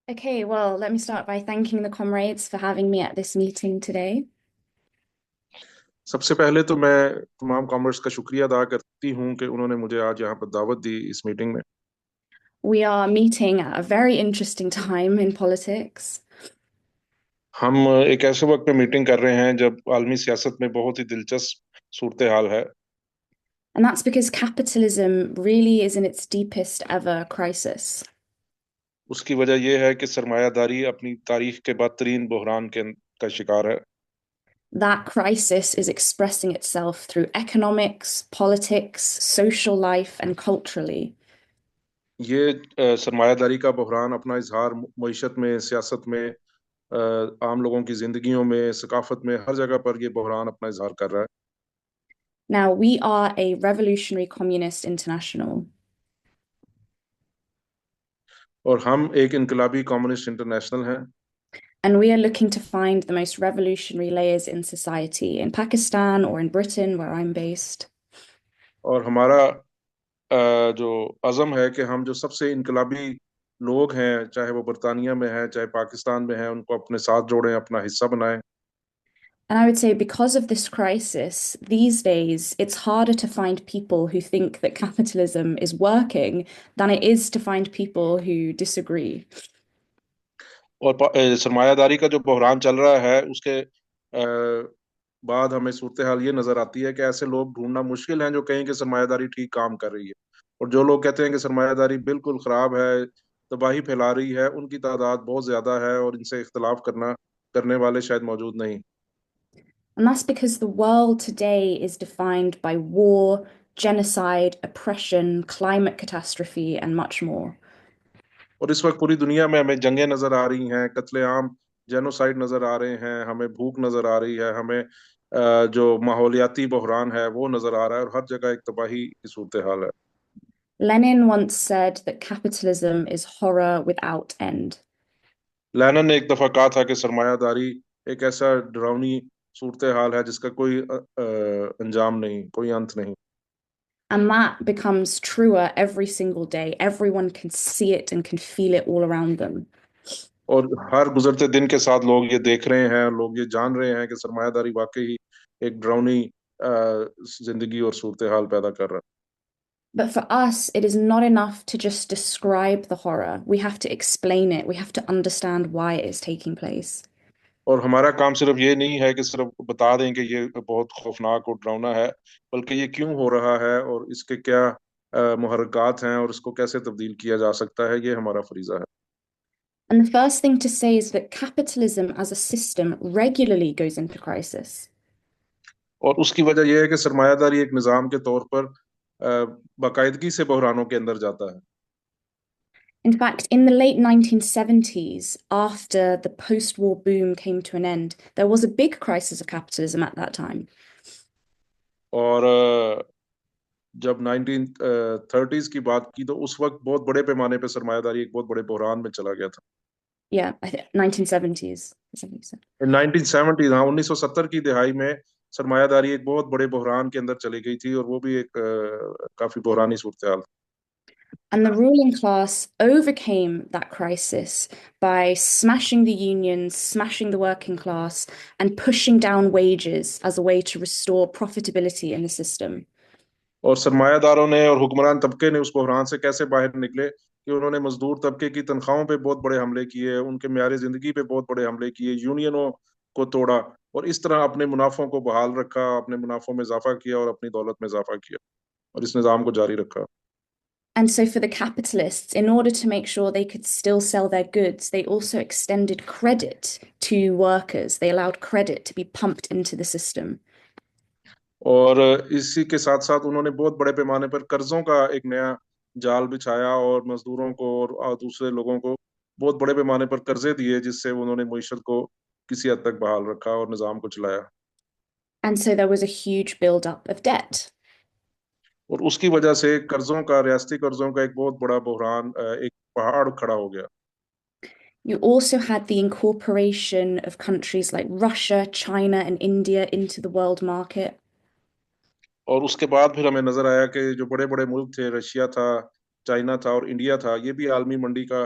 Okay, well, let me start by thanking the comrades for having me at this meeting today. सबसे पहले तो मैं तमाम commerce का शुक्रिया अदा करती हूँ कि उन्होंने मुझे आज यहाँ पर दावत दी इस मीटिंग में। We are meeting at a very interesting time in politics, हम एक ऐसे वक्त में मीटिंग कर रहे हैं जब आलमी सियासत में बहुत ही दिलचस्प सूरत हाल है। and that's because capitalism really is in its deepest ever crisis. उसकी वजह यह है कि सरमायादारी अपनी तारीख के बदतरीन बहरान का शिकार है। That crisis is expressing itself through economics, politics, social life, and culturally. ये सरमायादारी का बहरान अपना इजहार मईशत में, सियासत में, आम लोगों की जिंदगियों में, सकाफत में, हर जगह पर ये बहरान अपना इजहार कर रहा है। Now, we are a revolutionary communist international. और हम एक इनकलाबी कम्युनिस्ट इंटरनेशनल हैं। And we are looking to find the most revolutionary layers in society in Pakistan or in Britain, where I'm based. और हमारा जो अज़म है कि हम जो सबसे इनकलाबी लोग हैं, चाहे वो बरतानिया में हैं, चाहे पाकिस्तान में हैं, उनको अपने साथ जोड़ें, अपना हिस्सा बनाएं। And I would say because of this crisis, these days, it's harder to find people who think that capitalism is working than it is to find people who disagree. और सरमायादारी का जो बहरान चल रहा है उसके बाद हमें सूरत हाल ये नजर आती है कि ऐसे लोग ढूंढना मुश्किल है जो कहें कि सरमायादारी ठीक काम कर रही है। और जो लोग कहते हैं कि सरमायादारी बिल्कुल खराब है, तबाही फैला रही है, उनकी तादाद बहुत ज्यादा है और इनसे इख्तलाफ करने वाले शायद मौजूद नहीं। And that's because the world today is defined by war, genocide, oppression, climate catastrophe, and much more. और इस वक्त पूरी दुनिया में हमें जंगें नजर आ रही हैं, कत्लेआम, जेनोसाइड नजर आ रहे हैं, हमें भूख नजर आ रही है, हमें जो माहौलियाती बहरान है वो नजर आ रहा है, और हर जगह एक तबाही की सूरत हाल है। Lenin once said that capitalism is horror without end. Lenin ने एक दफा कहा था कि सरमायादारी एक ऐसा डरावनी सूरत हाल है जिसका कोई अंजाम नहीं, कोई अंत नहीं। And that becomes truer every single day. Everyone can see it and can feel it all around them. और हर गुजरते दिन के साथ लोग ये देख रहे हैं, लोग ये जान रहे हैं कि सरमायादारी वाकई एक डरावनी जिंदगी और सूरत हाल पैदा कर रहा है। But for us, it is not enough to just describe the horror. We have to explain it. We have to understand why it is taking place. और हमारा काम सिर्फ ये नहीं है कि सिर्फ बता दें कि ये बहुत खौफनाक और डरावना है, बल्कि ये क्यों हो रहा है और इसके क्या मुहर्रिकात हैं और इसको कैसे तब्दील किया जा सकता है, ये हमारा फरीजा है। And the first thing to say is that capitalism as a system regularly goes into crisis. और उसकी वजह यह है कि सरमायादारी एक निज़ाम के तौर पर बाकायदगी से बहरानों के अंदर जाता है। In fact, in the late 1970s, after the post-war boom came to an end, there was a big crisis of capitalism at that time. और जब 1930s की बात की तो उस वक्त बहुत बड़े पैमाने पे सरमायादारी एक बहुत बड़े बहरान में चला गया था। Yeah, I think 1970s. 70s. 1970, हाँ, 1970 की दिहाई में सरमायादारी एक बहुत बड़े बहरान के अंदर चली गई थी और वो भी एक काफी बहरानी सूरत हाल। And the ruling class overcame that crisis by smashing the unions, smashing the working class, and pushing down wages as a way to restore profitability in the system. और सरमायादारों ने और हुक्मरान तबके ने उस बहरान से कैसे बाहर निकले कि उन्होंने मजदूर तबके की तनख्वाहों पे बहुत बड़े हमले किए, उनके म्यार जिंदगी पे बहुत बड़े हमले किए, यूनियनों को तोड़ा, और इस तरह अपने मुनाफों को बहाल रखा, अपने मुनाफों में इजाफा किया और अपनी दौलत में इजाफा किया और इस निज़ाम को जारी रखा। And so, for the capitalists, in order to make sure they could still sell their goods, they also extended credit to workers. They allowed credit to be pumped into the system. और इसी के साथ साथ उन्होंने बहुत बड़े पैमाने पर कर्जों का एक नया जाल बिछाया और मजदूरों को और दूसरे लोगों को बहुत बड़े पैमाने पर कर्जे दिए, जिससे उन्होंने मीशत को किसी हद तक बहाल रखा और निज़ाम को चलाया। And so, there was a huge buildup of debt. और उसकी वजह से कर्जों का, रियासती कर्जों का एक बहुत बड़ा बहरान, एक पहाड़ खड़ा हो गया। You also had the incorporation of countries like Russia, China, and India into the world market. और उसके बाद फिर हमें नजर आया कि जो बड़े बड़े मुल्क थे, रशिया था, चाइना था और इंडिया था, ये भी आलमी मंडी का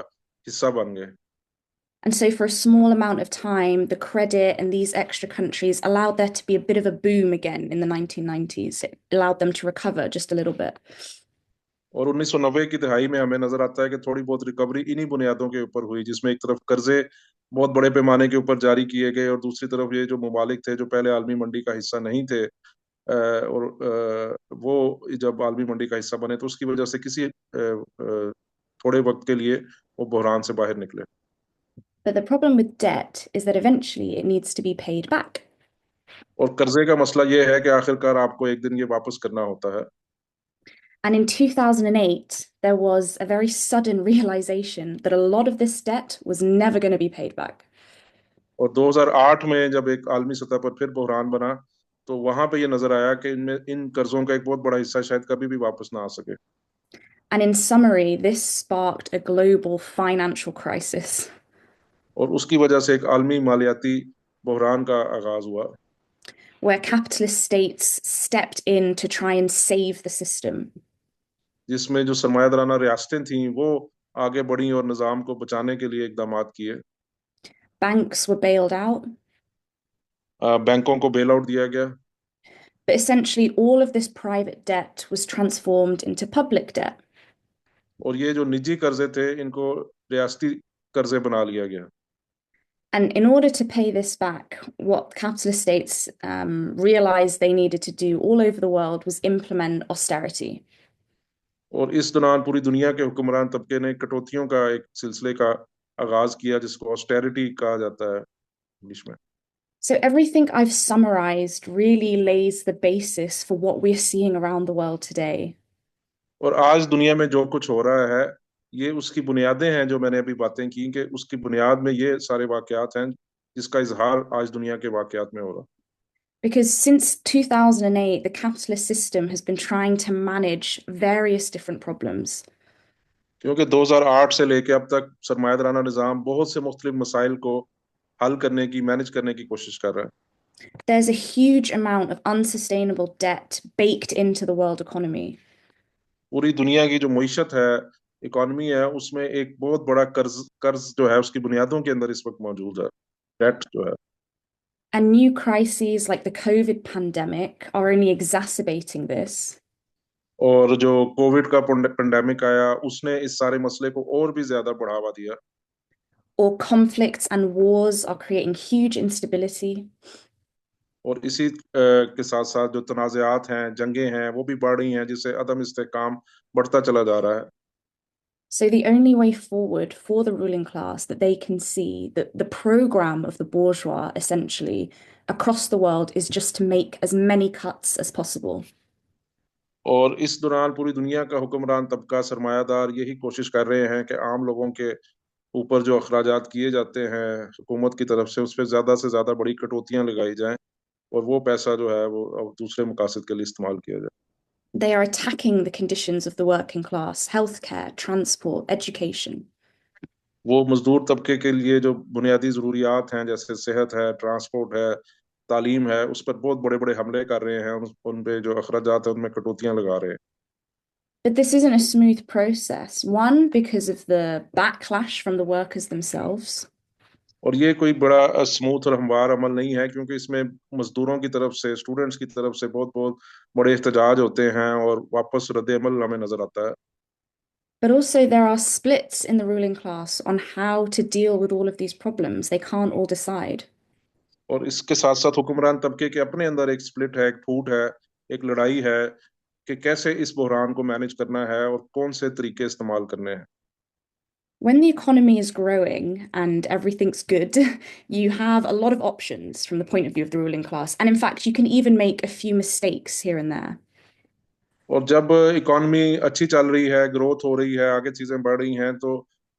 हिस्सा बन गए। And so, for a small amount of time, the credit and these extra countries allowed there to be a bit of a boom again in the 1990s. It allowed them to recover just a little bit. और 1990 की दहाई में हमें नजर आता है कि थोड़ी बहुत रिकवरी इन्हीं बुनियादों के ऊपर हुई, जिसमें एक तरफ कर्जे बहुत बड़े पैमाने के ऊपर जारी किए गए और दूसरी तरफ ये जो ममालिक थे जो पहले आलमी मंडी का हिस्सा नहीं थे, वो जब आलमी मंडी का हिस्सा बने तो उसकी वजह से किसी थोड़े वक्त के लिए वो बहरान से बाहर निकले। But the problem with debt is that eventually it needs to be paid back. और कर्जे का मसला ये है कि आखिरकार आपको एक दिन ये वापस करना होता है। And in 2008, there was a very sudden realization that a lot of this debt was never going to be paid back. और 2008 में जब एक आलमी सतह पर फिर बहरान बना, तो वहां पे ये नजर आया कि इनमें इन कर्जों का एक बहुत बड़ा हिस्सा शायद कभी भी वापस ना आ सके। And in summary, this sparked a global financial crisis और उसकी वजह से एक आलमी मालियाती बहरान का आगाज हुआ, where capitalist states stepped in to try and save the system. जिसमें जो सरमायादाराना रियासतें थीं वो आगे बढ़ी और निज़ाम को बचाने के लिए इकदाम किए। Banks were bailed out, बैंकों को बेल आउट दिया गया, but essentially all of this private debt was transformed into public debt. और ये जो निजी कर्जे थे इनको रियासती कर्जे बना लिया गया। And in order to pay this back, what capitalist states realized they needed to do all over the world was implement austerity. और इस दौरान पूरी दुनिया के हुक्मरान तबके ने कटौतियों का एक सिलसिले का आगाज किया, जिसको ऑस्टेरिटी कहा जाता है इंग्लिश में। So everything I've summarized really lays the basis for what we're seeing around the world today. और आज दुनिया में जो कुछ हो रहा है ये उसकी बुनियादें हैं, जो मैंने अभी बातें की कि उसकी बुनियाद में ये सारे वाकयात हैं जिसका इजहार आज दुनिया के वाकयात में हो रहा है। Because since 2008, the capitalist system has been trying to manage various different problems. क्योंकि 2008 से लेके अब तक सरमायादाराना निज़ाम बहुत से मुख्तलिफ मसाइल को हल करने की, मैनेज करने की कोशिश कर रहा है। There's a huge amount of unsustainable debt baked into the world economy. पूरी दुनिया की जो मईशत है, इकोनॉमी है, उसमें एक बहुत बड़ा कर्ज कर्ज जो है उसकी बुनियादों के अंदर इस वक्त मौजूद है, डेट जो है। And new crises like the COVID pandemic are only exacerbating this. और जो कोविड का पेंडेमिक आया उसने इस सारे मसले को और भी ज्यादा बढ़ावा दिया। Or conflicts and wars are creating huge instability. और इसी के साथ साथ जो तनाज़ात हैं, जंगें हैं, वो भी बढ़ रही हैं, जिससे अदम इस्तेहकाम बढ़ता चला जा रहा है। So the only way forward for the ruling class that they can see that the program of the bourgeois essentially across the world is just to make as many cuts as possible. और इस दौरान पूरी दुनिया का हुक्मरान तबका, सरमायादार यही कोशिश कर रहे हैं कि आम लोगों के ऊपर जो अखराजात किए जाते हैं हुकूमत की तरफ से, उस पर ज़्यादा से ज़्यादा बड़ी कटौतियां लगाई जाएं और वो पैसा जो है वो अब दूसरे मकासद के लिए इस्तेमाल किया जाए। They are attacking the conditions of the working class, healthcare, transport, education. वो मजदूर तबके के लिए जो बुनियादी ज़रूरियात हैं जैसे सेहत है, ट्रांसपोर्ट है, तालीम है, उस पर बहुत बड़े बड़े हमले कर रहे हैं, उन पे जो अखराजात है उनमें कटौतियां लगा रहे हैं। But this isn't a smooth process. One, because of the backlash from the workers themselves. और ये कोई बड़ा स्मूथ और हमवार अमल नहीं है, क्योंकि इसमें मजदूरों की तरफ से, स्टूडेंट्स की तरफ से बहुत बहुत बड़े एहतजाज होते हैं और वापस रद्द अमल हमें नजर आता है। But also, there are splits in the ruling class on how to deal with all of these problems. They can't all decide. और इसके साथ साथ हुक्मरान तबके के अपने अंदर एक स्प्लिट है, एक फूट है, एक लड़ाई है कि कैसे इस बहरान को मैनेज करना है और कौन से तरीके इस्तेमाल करने हैं। When the economy is growing and everything's good, you have a lot of options from the point of view of the ruling class. And in fact, you can even make a few mistakes here and there. और जब economy अच्छी चल रही है, growth हो रही है, आगे चीजें बढ़ रही हैं, तो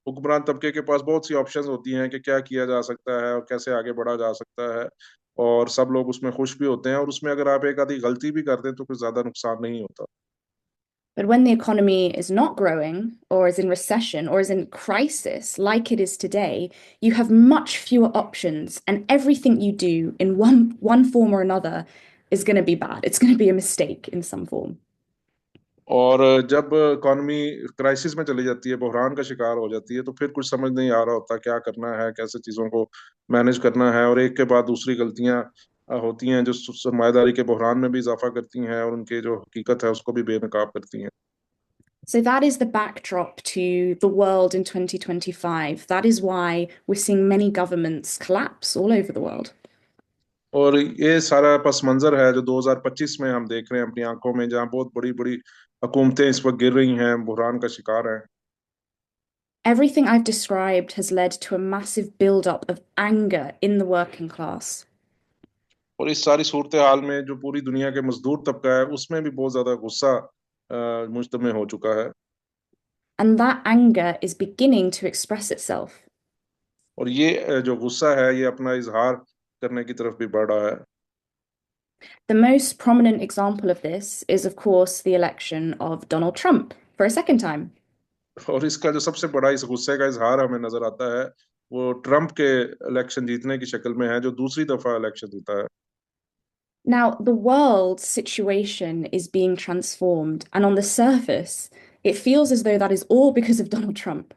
हुक्मरान तबके के पास बहुत सी ऑप्शंस होती हैं कि क्या किया जा सकता है और कैसे आगे बढ़ा जा सकता है, और सब लोग उसमें खुश भी होते हैं, और उसमें अगर आप एक आधी गलती भी कर दें तो कुछ ज्यादा नुकसान नहीं होता। But when the economy is not growing, or is in recession, or is in crisis, like it is today, you have much fewer options, and everything you do in one form or another is going to be bad. It's going to be a mistake in some form. और जब economy crisis में चली जाती है, बहरान का शिकार हो जाती है, तो फिर कुछ समझ नहीं आ रहा होता क्या करना है, कैसे चीज़ों को मैनेज करना है, और एक के बाद दूसरी गलतियां होती हैं जो सरमायादारी के बहरान में भी इजाफा करती हैं और उनके जो हकीकत है उसको भी बेनकाब करती हैं। So that is the backdrop to the world in 2025. That is why we're seeing many governments collapse all over the world. और ये सारा पस मंजर है जो 2025 में हम देख रहे हैं अपनी आंखों में, जहाँ बहुत बड़ी बड़ी हुकूमतें इस वक्त गिर रही हैं, बहरान का शिकार हैं। Everything I've described has led to a massive build-up of anger in the working class. और इस सारी सूरत हाल में जो पूरी दुनिया के मजदूर तबका है उसमें भी बहुत ज्यादा गुस्सा मुजतमे हो चुका है। And that anger is beginning to express itself. और ये जो गुस्सा है ये अपना इजहार करने की तरफ भी बढ़ रहा है। The most prominent example of this is, of course, the election of Donald Trump for a second time. और इसका जो सबसे बड़ा इस गुस्से का इजहार हमें नजर आता है वो ट्रम्प के इलेक्शन जीतने की शक्ल में है, जो दूसरी दफा इलेक्शन जीता है। Now, the world situation is being transformed, and on the surface, it feels as though that is all because of Donald Trump.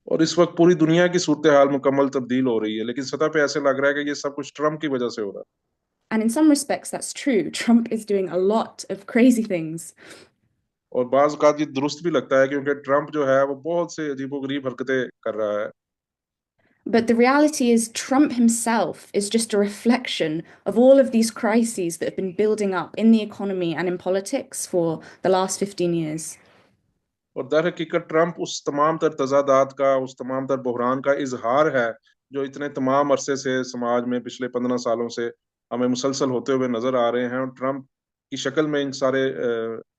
और इस वक्त पूरी दुनिया की सूरत हाल मुकम्मल तब्दील हो रही है, लेकिन सतह पे ऐसे लग रहा है कि ये सब कुछ ट्रम्प की वजह से हो रहा है। And in some respects, that's true. Trump is doing a lot of crazy things. और बाज औक़ात ये दुरुस्त भी लगता है क्योंकि ट्रम्प जो है वो बहुत से अजीबोगरीब हरकतें कर रहा है। But the reality is, Trump himself is just a reflection of all of these crises that have been building up in the economy and in politics for the last 15 years. और दर हकीकत ट्रम्प उस तमाम तर तजादात का, उस तमाम तर बहरान का इजहार है जो इतने तमाम अरसे से समाज में पिछले 15 सालों से हमें मुसलसल होते हुए नजर आ रहे हैं, और ट्रम्प की शक्ल में इन सारे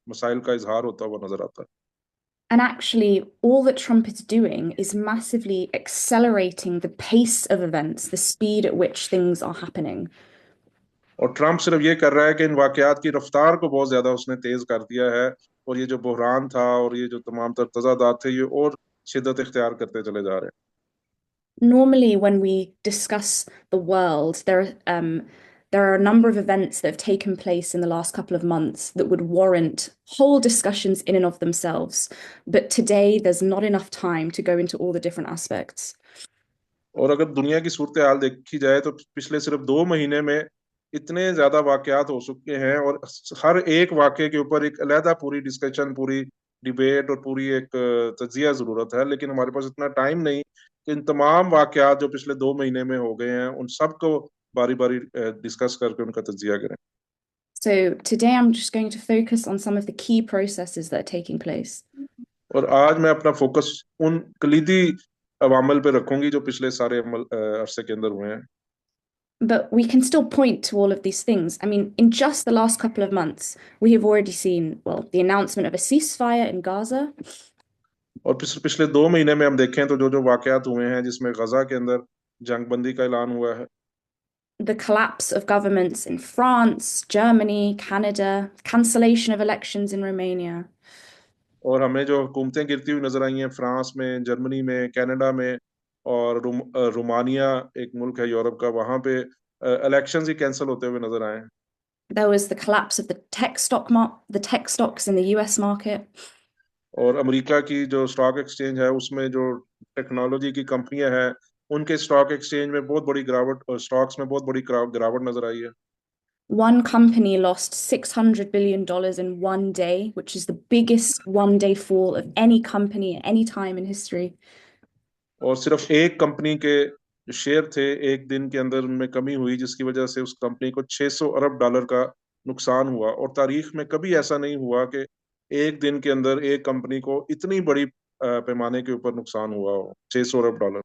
मसाइल का इजहार होता हुआ नजर आता है। And actually, all that Trump is doing is massively accelerating the pace of events, the speed at which things are happening. और ट्रम्प सिर्फ ये कर रहा है कि इन वाकयात की रफ्तार को बहुत ज्यादा उसने तेज कर दिया है, और ये जो बहरान था और ये जो तमाम तर तजादात थे ये और शिद्दत इख्तियार करते चले जा रहे हैं। Normally, when we discuss the world, there are a number of events that have taken place in the last couple of months that would warrant whole discussions in and of themselves. But today, there's not enough time to go into all the different aspects. और अगर दुनिया की सूरत हाल देखी जाए तो पिछले सिर्फ 2 महीने में इतने ज्यादा वाकयात हो चुके हैं, और हर एक वाकये के ऊपर एक अलहदा पूरी डिस्कशन, पूरी डिबेट और पूरी एक तज्जिया जरूरत है, लेकिन हमारे पास इतना टाइम नहीं कि इन तमाम वाकयात जो पिछले 2 महीने में हो गए हैं उन सबको बारी बारी डिस्कस करके उनका तज्जिया करें। So today, I'm just going to focus on some of the key processes that are taking place. और आज मैं अपना फोकस उन कलीदी अवामल पे रखूंगी जो पिछले सारे अरसे के अंदर हुए हैं। But we can still point to all of these things. I mean, in just the last couple of months, we have already seen, well, the announcement of a ceasefire in Gaza, और पिछले 2 महीने में हम देखें तो जो जो वाकयात हुए हैं जिसमें गजा के अंदर जंगबंदी का ऐलान हुआ है, the collapse of governments in France, Germany, Canada, cancellation of elections in Romania. और हमें जो हुकूमतें गिरती हुई नजर आई हैं फ्रांस में, जर्मनी में, कनाडा में, और रोमानिया एक मुल्क है यूरोप का, वहां पे इलेक्शंस ही कैंसिल होते हुए नजर आए हैं। There was the collapse of the tech stocks in the US market. और अमेरिका की जो स्टॉक एक्सचेंज है उसमें जो टेक्नोलॉजी की कंपनियां हैं उनके स्टॉक एक्सचेंज में बहुत बड़ी गिरावट, स्टॉक्स में बहुत बड़ी गिरावट नजर आई है। One company lost $600 billion in one day, which is the biggest one-day fall of any company at any time in history. और सिर्फ एक कंपनी के जो शेयर थे एक दिन के अंदर उनमें कमी हुई जिसकी वजह से उस कंपनी को 600 अरब डॉलर का नुकसान हुआ, और तारीख में कभी ऐसा नहीं हुआ कि एक दिन के अंदर एक कंपनी को इतनी बड़ी पैमाने के ऊपर नुकसान हुआ हो, 600 अरब dollar.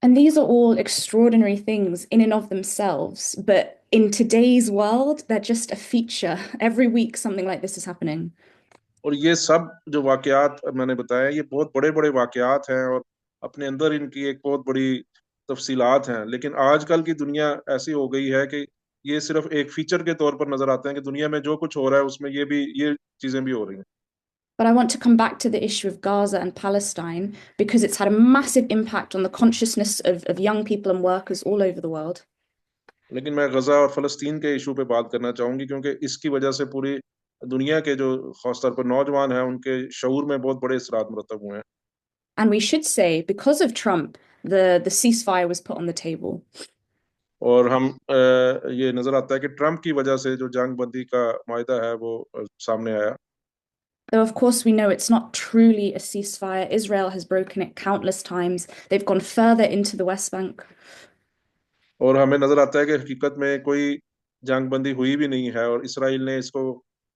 And these are all extraordinary things in and of themselves, but in today's world, they're just a feature. Every week, something like this is happening. और ये सब जो वाकयात मैंने बताया ये बहुत बड़े बड़े वाकयात हैं, और अपने अंदर इनकी एक बहुत बड़ी तफसीलात हैं, लेकिन आजकल की दुनिया ऐसी हो गई है कि ये सिर्फ एक फीचर के तौर पर नजर आते हैं कि दुनिया में जो कुछ हो रहा है उसमें ये चीजें भी हो रही हैं। But I want to come back to the issue of Gaza and Palestine because it's had a massive impact on the consciousness of young people and workers all over the world. लेकिन मैं गजा और फलस्तीन के issue पे बात करना चाहूंगी क्योंकि इसकी वजह से पूरी दुनिया के जो खासतौर पर नौजवान हैं उनके शऊर में बहुत बड़े असरात मुरतब हुए हैं। And we should say, because of Trump, the ceasefire was put on the table. और हम ये नजर आता है कि ट्रम्प की वजह से जो जंग बंदी का मायदा है वो सामने आया। Though, of course, we know it's not truly a ceasefire. Israel has broken it countless times. They've gone further into the West Bank. और हमें नजर आता है कि हकीकत में कोई जंग बंदी हुई भी नहीं है, और इसराइल ने इसको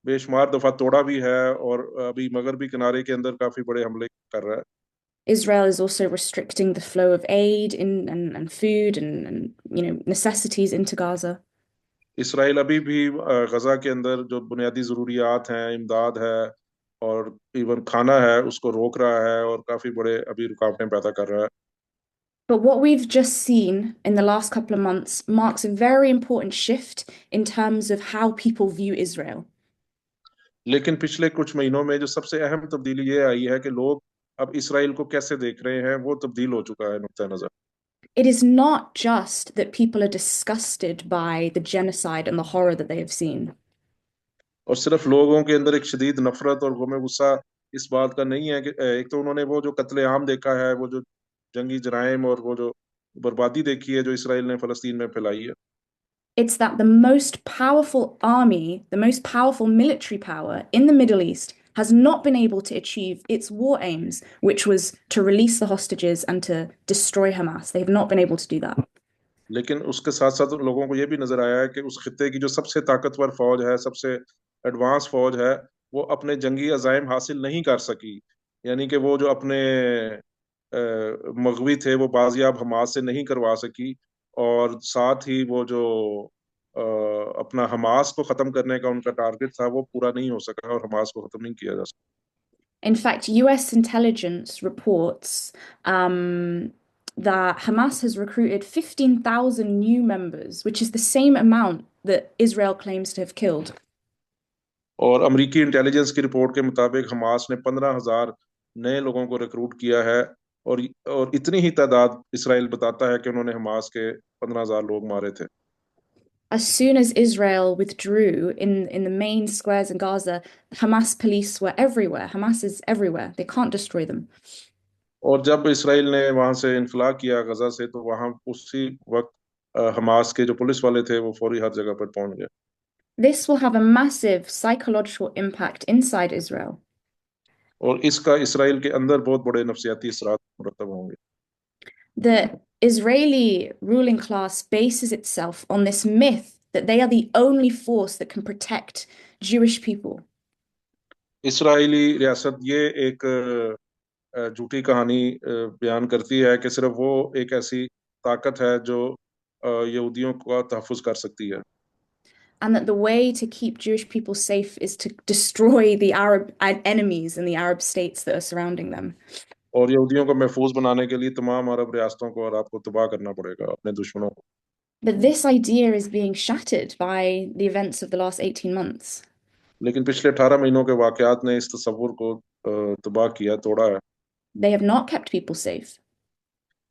बेशुमार दफा तोड़ा भी है, और अभी मगरबी किनारे के अंदर काफी बड़े हमले कर रहा है। Israel is also restricting the flow of aid and food and necessities into Gaza. Israel अभी भी गजा के अंदर जो बुनियादी ज़रूरियात हैं, इमदाद है और इवन खाना है, उसको रोक रहा है और काफी बड़े अभी रुकावटें पैदा कर रहा है। But what we've just seen in the last couple of months marks a very important shift in terms of how people view Israel. लेकिन पिछले कुछ महीनों में जो सबसे अहम तब्दीली ये आई है कि लोग अब इसराइल को कैसे देख रहे हैं, वो तब्दील हो चुका है नुक्ता नजर। It is not just that people are disgusted by the genocide and the horror that they have seen. और सिर्फ लोगों के अंदर एक शदीद नफरत और गम गुस्सा इस बात का नहीं है कि एक तो उन्होंने वो जो कत्लेआम देखा है, वो जो जंगी जराइम और वो जो बर्बादी देखी है जो इसराइल ने फलस्तीन में फैलाई है। It's that the most powerful army, the most powerful military power in the Middle East, has not been able to achieve its war aims, which was to release the hostages and to destroy Hamas. They have not been able to do that. लेकिन उसके साथ साथ लोगों को ये भी नजर आया है कि उस खित्ते की जो सबसे ताकतवर फौज है, सबसे एडवांस फौज है, वो अपने जंगी अजाइम हासिल नहीं कर सकी। यानी कि वो जो अपने मगवी थे वो बाजियाब हमास से नहीं करवा सकी, और साथ ही वो जो अ, अपना हमास को खत्म करने का उनका टारगेट था वो पूरा नहीं हो सका, और हमास को खत्म नहीं किया जा सका। In fact, US intelligence reports that Hamas has recruited 15,000 new members, which is the same amount that Israel claims to have killed. और अमेरिकी इंटेलिजेंस की रिपोर्ट के मुताबिक हमास ने 15,000 नए लोगों को रिक्रूट किया है, और और इतनी ही तादाद इसराइल बताता है कि उन्होंने हमास के 15,000 लोग मारे थे। As soon as Israel withdrew in the main squares in Gaza, Hamas police were everywhere. Hamas is everywhere. They can't destroy them. और जब इसराइल ने वहां से इन्फिला किया गजा से, तो वहां उसी वक्त हमास के जो पुलिस वाले थे वो फौरी हर जगह पर पहुंच गए। This will have a massive psychological impact inside Israel. और इसका इसराइल के अंदर बहुत बड़े नफसियाती असरात मुरतब होंगे। The Israeli ruling class bases itself on this myth that they are the only force that can protect Jewish people. Israeli रियासत ये एक झूठी कहानी बयान करती है कि सिर्फ वो एक ऐसी ताकत है जो यहूदियों का तहफ़्फ़ुज़ कर सकती है। And that the way to keep Jewish people safe is to destroy the Arab enemies and the Arab states that are surrounding them. और यहूदियों को महफूज बनाने के लिए तमाम अरब रियासतों को और आपको तबाह करना पड़ेगा, अपने दुश्मनों को। But this idea is being shattered by the events of the last 18 months. लेकिन पिछले 18 महीनों के वाकयात ने इस तस्वुर को तबाह किया, तोड़ा है। They have not kept people safe.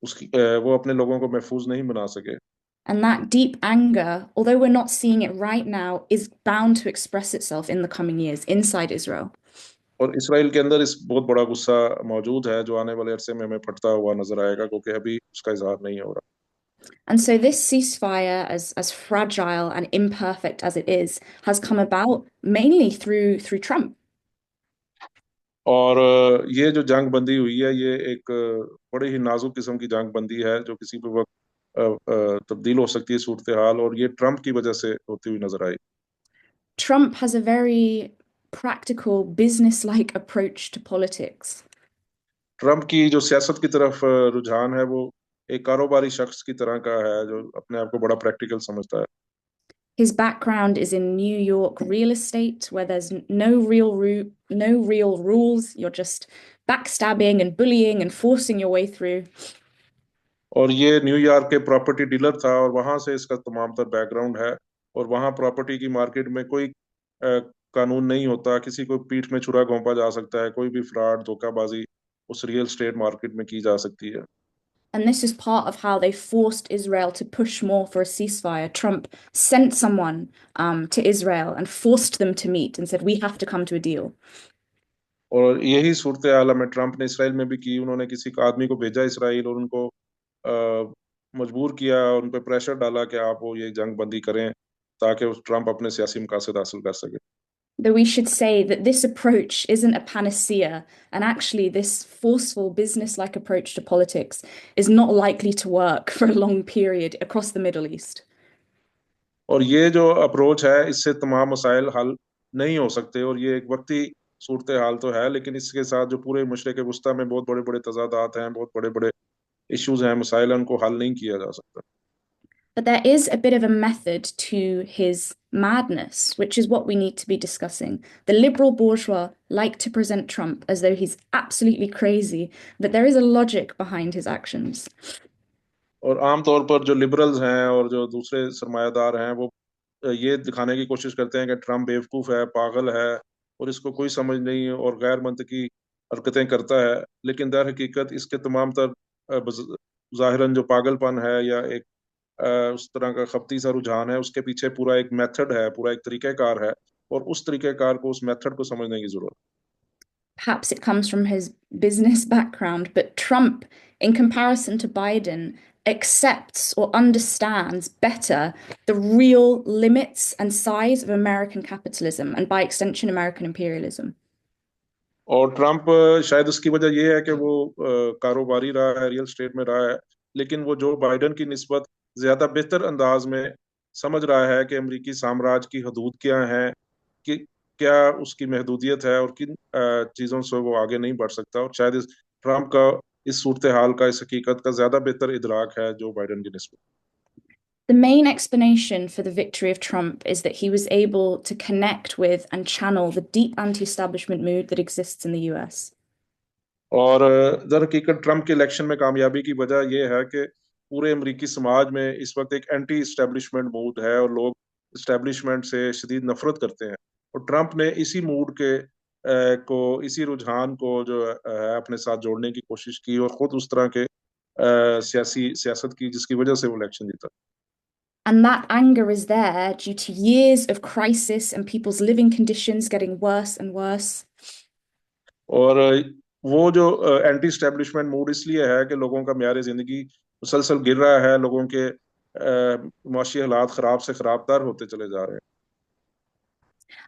वो अपने लोगों को महफूज नहीं बना सके। And that deep anger, although we're not seeing it right now, is bound to express itself in the coming years inside Israel. और इसराइल के अंदर इस बहुत बड़ा गुस्सा मौजूद है जो आने वाले अरसे में हमें फटता हुआ नजर आएगा, क्योंकि अभी उसका इजहार नहीं हो रहा। And so this ceasefire, as fragile and imperfect as it is, has come about mainly through Trump. और ये जो जंग बंदी हुई है, ये एक बड़े ही नाजुक किस्म की जंग बंदी है जो किसी भी वक्त तब्दील हो सकती है सूरत हाल, और ये ट्रम्प की वजह से होती हुई नजर आई। Trump has a very practical, business-like approach to politics. Trump की जो सियासत की तरफ रुझान है वो एक कारोबारी शख्स की तरह का है जो अपने आप को बड़ा प्रैक्टिकल समझता है। His background is in New York real estate, where there's no real rules. You're just backstabbing and bullying and forcing your way through. और ये न्यूयॉर्क के प्रॉपर्टी डीलर था, और वहां से इसका तमाम तर बैकग्राउंड है। और वहां प्रॉपर्टी की मार्केट में कोई कानून नहीं होता, किसी को पीठ में छुरा घोंपा जा सकता है, कोई भी फ्रॉड धोखाबाजी उस रियल स्टेट मार्केट में की जा सकती है। And this is part of how they forced Israel to push more for a ceasefire. Trump sent someone to Israel and forced them to meet and said, we have to come to a deal. और यही सूरत हाल में Trump ने Israel में भी की। उन्होंने किसी एक आदमी को भेजा इसराइल और उनको मजबूर किया, उन पर प्रेशर डाला कि आप वो ये जंग बंदी करें ताकि उस ट्रम्प अपने सियासी मकासद हासिल कर सके। Though we should say that this approach isn't a panacea, and actually, this forceful business-like approach to politics is not likely to work for a long period across the Middle East. और ये जो approach है इससे तमाम मसाइल हल नहीं हो सकते, और ये एक वक्ती सूरत हाल तो है, लेकिन इसके साथ जो पूरे मशरक़ वस्ता में बहुत बड़े बड़े तजादात हैं, बहुत बड़े बड़े इश्यूज हैं, मसाइल हैं, उनको हल नहीं किया जा सकता। But there is a bit of a method to his madness, which is what we need to be discussing. The liberal bourgeois like to present Trump as though he's absolutely crazy, but there is a logic behind his actions. और आमतौर पर जो liberals हैं और जो दूसरे सरमायादार हैं वो ये दिखाने की कोशिश करते हैं कि ट्रम्प बेवकूफ़ है, पागल है और इसको कोई समझ नहीं है और गैर मंतकी हरकतें करता है। लेकिन दर हकीकत इसके तमाम तर ज़ाहिरन जो पागलपन है या एक उस तरह का खपती सा रुझान है, उसके पीछे पूरा एक मेथड है, पूरा एक तरीक़ाकार है, और उस तरीक़ाकार को, उस मेथड को समझने की ज़रूरत। Perhaps it comes from his business background, but Trump, in comparison to Biden, accepts or understands better the real limits and size of American capitalism and by extension, American imperialism. और Trump शायद उसकी वजह यह है कि वो कारोबारी रहा है, रियल स्टेट में रहा है, लेकिन वो जो बाइडन की निस्बत ज्यादा बेहतर अंदाज में समझ रहा है कि अमेरिकी साम्राज्य की हदूद क्या है, कि क्या उसकी महदूदियत है और किन चीजों से वो आगे नहीं बढ़ सकता। और शायद ट्रम्प का इस सूरत हाल का, इस हकीकत का ज्यादा बेहतर इदराक है जो बाइडन की निस्बत। The main explanation for the victory of Trump is that he was able to connect with and channel the deep anti-establishment mood that exists in the US. और दर हकीकत ट्रम्प के इलेक्शन में कामयाबी की वजह यह है कि पूरे अमरीकी समाज में इस वक्त एक एंटी इस्टेब्लिशमेंट मूड है और लोग इस्टेब्लिशमेंट से शदीद नफरत करते हैं। और ट्रम्प ने इसी मूड के इसी रुझान को जो है अपने साथ जोड़ने की कोशिश की और खुद उस तरह के सियासी सियासत की जिसकी वजह से वो इलेक्शन जीता। And that anger is there due to years of crisis and people's living conditions getting worse and worse. और वो जो एंटी स्टैब्लिशमेंट मूड इसलिए है कि लोगों का म्यार जिंदगी मुसलसल गिर रहा है, लोगों के माशी हालात खराब से खराबतर होते चले जा रहे हैं।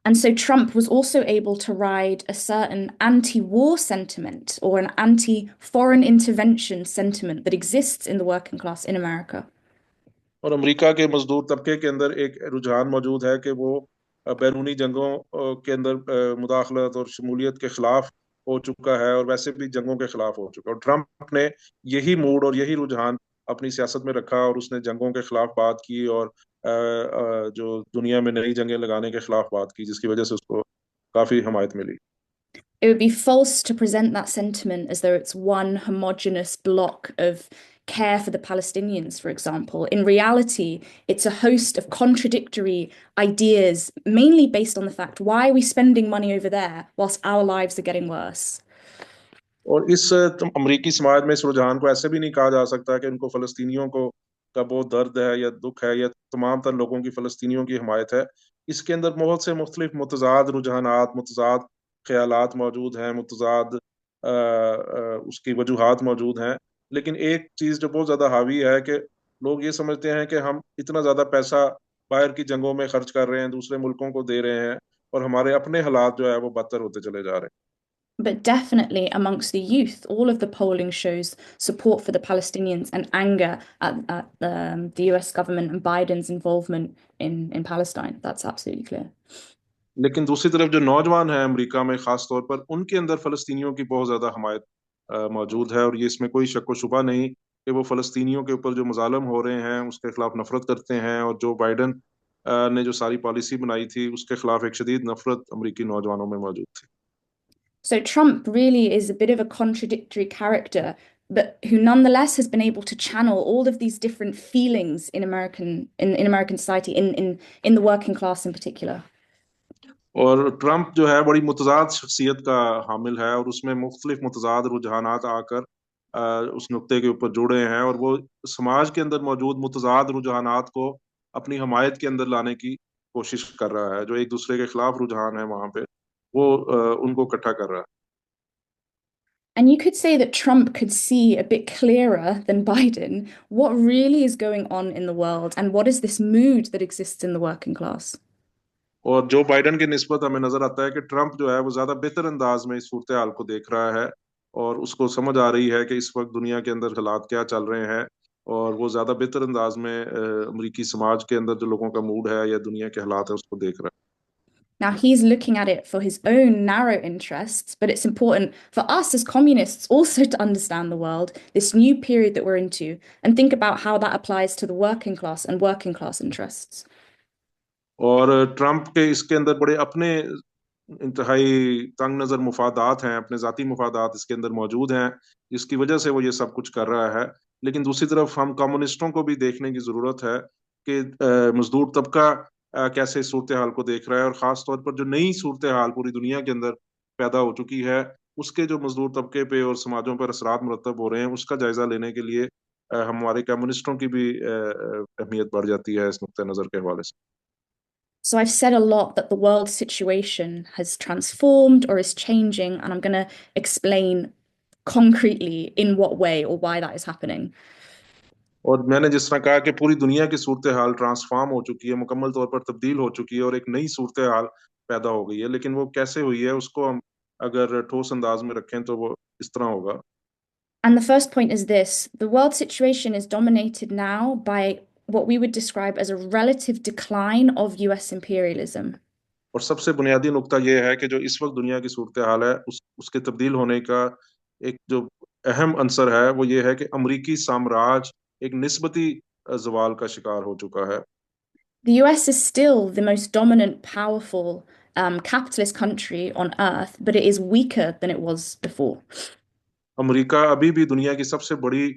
And so Trump was also able to ride a certain anti-war sentiment or an anti-foreign intervention sentiment that exists in the working class in America. और अमेरिका के मजदूर तबके के अंदर एक रुझान मौजूद है कि वो बैरूनी जंगों के अंदर मुदाखलत और शमूलियत के खिलाफ हो चुका है और वैसे भी जंगों के खिलाफ हो चुका है। और ट्रम्प ने यही मूड और यही रुझान अपनी सियासत में रखा और उसने जंगों के खिलाफ बात की और जो दुनिया में नई जंगें लगाने के खिलाफ बात की, जिसकी वजह से उसको काफी हमायत मिली। It would be false to present that sentiment as though it's one homogenous block of care for the Palestinians, for example. In reality, it's a host of contradictory ideas, mainly based on the fact, why are we spending money over there whilst our lives are getting worse? और इस अमरीकी समाज में इस रुझान को ऐसे भी नहीं कहा जा सकता कि उनको फलस्तीनियों को का बहुत दर्द है या दुख है या तमाम तर लोगों की फलस्तीनियों की हमायत है। इसके अंदर बहुत से मुख्तलिफ मुतजाद रुझानात, मुतजाद ख्यालात मौजूद हैं, मुतजाद उसकी वजूहात मौजूद हैं। लेकिन एक चीज़ जो बहुत ज़्यादा हावी है कि लोग ये समझते हैं कि हम इतना ज़्यादा पैसा बाहर की जंगों में खर्च कर रहे हैं, दूसरे मुल्कों को दे रहे हैं और हमारे अपने हालात जो है वो बदतर होते चले जा रहे हैं। But definitely amongst the youth, all of the polling shows support for the Palestinians and anger at the US government and Biden's involvement in Palestine. That's absolutely clear. लेकिन दूसरी तरफ जो नौजवान हैं अमेरिका में खास तौर पर, उनके अंदर फ़लस्तीनियों की बहुत ज़्यादा हमायत मौजूद है और ये इसमें कोई शक व शुबा नहीं कि वो फ़लस्तीनियों के ऊपर जो मज़ालम हो रहे हैं उसके खिलाफ नफरत करते हैं। और जो बाइडन ने जो सारी पॉलिसी बनाई थी उसके खिलाफ एक शदीद नफरत अमरीकी नौजवानों में मौजूद थी। So Trump really is a bit of a contradictory character, but who nonetheless has been able to channel all of these different feelings in American society, in the working class in particular. और Trump जो है बड़ी मुतजाद शख्सियत का हामिल है और उसमें मुख्तलिफ मुतजाद रुझानात आकर उस नुक्ते के ऊपर जुड़े हैं, और वो समाज के अंदर मौजूद मुतजाद रुझानात को अपनी हमायत के अंदर लाने की कोशिश कर रहा है। जो एक दूसरे के खिलाफ रुझान है वहां पे, वो उनको इकट्ठा कर रहा है। And you could say that Trump could see a bit clearer than Biden what really is going on in the world and what is this mood that exists in the working class. और जो Biden की निस्बत हमें नजर आता है कि Trump जो है वो ज्यादा बेहतर अंदाज में इस सूरत हाल को देख रहा है, और उसको समझ आ रही है कि इस वक्त दुनिया के अंदर हालात क्या चल रहे हैं, और वो ज्यादा बेहतर अंदाज में अमरीकी समाज के अंदर जो लोगों का मूड है या दुनिया के हालात है उसको देख रहा Now, he's looking at it for his own narrow interests, but it's important for us as communists also to understand the world, this new period that we're into, and think about how that applies to the working class and working class interests. है। और Trump के इसके अंदर बड़े अपने इंतहाई तंग नजर मुफादात हैं, अपने जाती मुफादात इसके अंदर मौजूद हैं, जिसकी वजह से वो ये सब कुछ कर रहा है। लेकिन दूसरी तरफ हम कम्युनिस्टों को भी देखने की जरूरत है कि मजदूर तबका कैसे इस सूरत हाल को देख रहा है, और खास तौर पर जो नई सूरत हाल पूरी दुनिया के अंदर पैदा हो चुकी है, उसके जो मजदूर तबके पे और समाजों पर असरात मुरतब हो रहे हैं, उसका जायजा लेने के लिए हमारे कम्युनिस्टों की भी अहमियत बढ़ जाती है इस नुक्ता नजर के हवाले से। So I've said a lot that the world situation has transformed or is changing, and I'm going to explain concretely in what way or why that is happening. और मैंने जिस तरह कहा कि पूरी दुनिया की सूरत हाल ट्रांसफॉर्म हो चुकी है, मुकम्मल तौर पर तब्दील हो चुकी है, और एक नई सूरत हाल पैदा हो गई है, लेकिन वो कैसे हुई है उसको हम अगर ठोस अंदाज में रखें तो वो इस तरह होगा। And the first point is this: the world situation is dominated now by what we would describe as a relative decline of US imperialism. और सबसे बुनियादी नुक्ता ये है कि जो इस वक्त दुनिया की सूरत हाल है, उसके तब्दील होने का एक जो अहम अंसर है वो ये है कि अमरीकी साम्राज्य एक निस्बती जवाल का शिकार हो चुका है। The US is still the most dominant, powerful capitalist country on earth, but it is weaker than it was before. America अभी भी दुनिया की सबसे बड़ी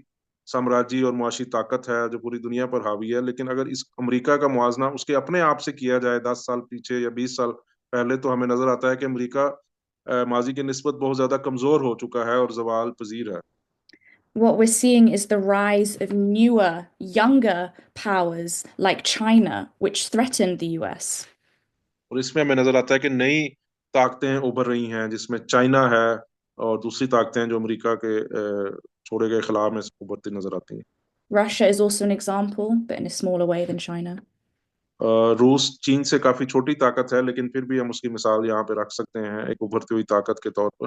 साम्राज्य और मुआशी ताकत है जो पूरी दुनिया पर हावी है, लेकिन अगर इस अमेरिका का मुवाजना उसके अपने आप से किया जाए 10 साल पीछे या 20 साल पहले, तो हमें नजर आता है कि अमेरिका माजी की निस्बत बहुत ज्यादा कमजोर हो चुका है और जवाल पजीर है। What we're seeing is the rise of newer, younger powers like China, which threaten the US. और इसमें हमें नजर आता है कि नई ताकतें उभर रही हैं, जिसमें चाइना है और दूसरी ताकतें जो अमेरिका के छोड़े गए खिलाफ में उभरती नजर आती हैं। Russia is also an example, but in a smaller way than China. रूस चीन से काफी छोटी ताकत है, लेकिन फिर भी हम उसकी मिसाल यहाँ पे रख सकते हैं एक उभरती हुई ताकत के तौर पर।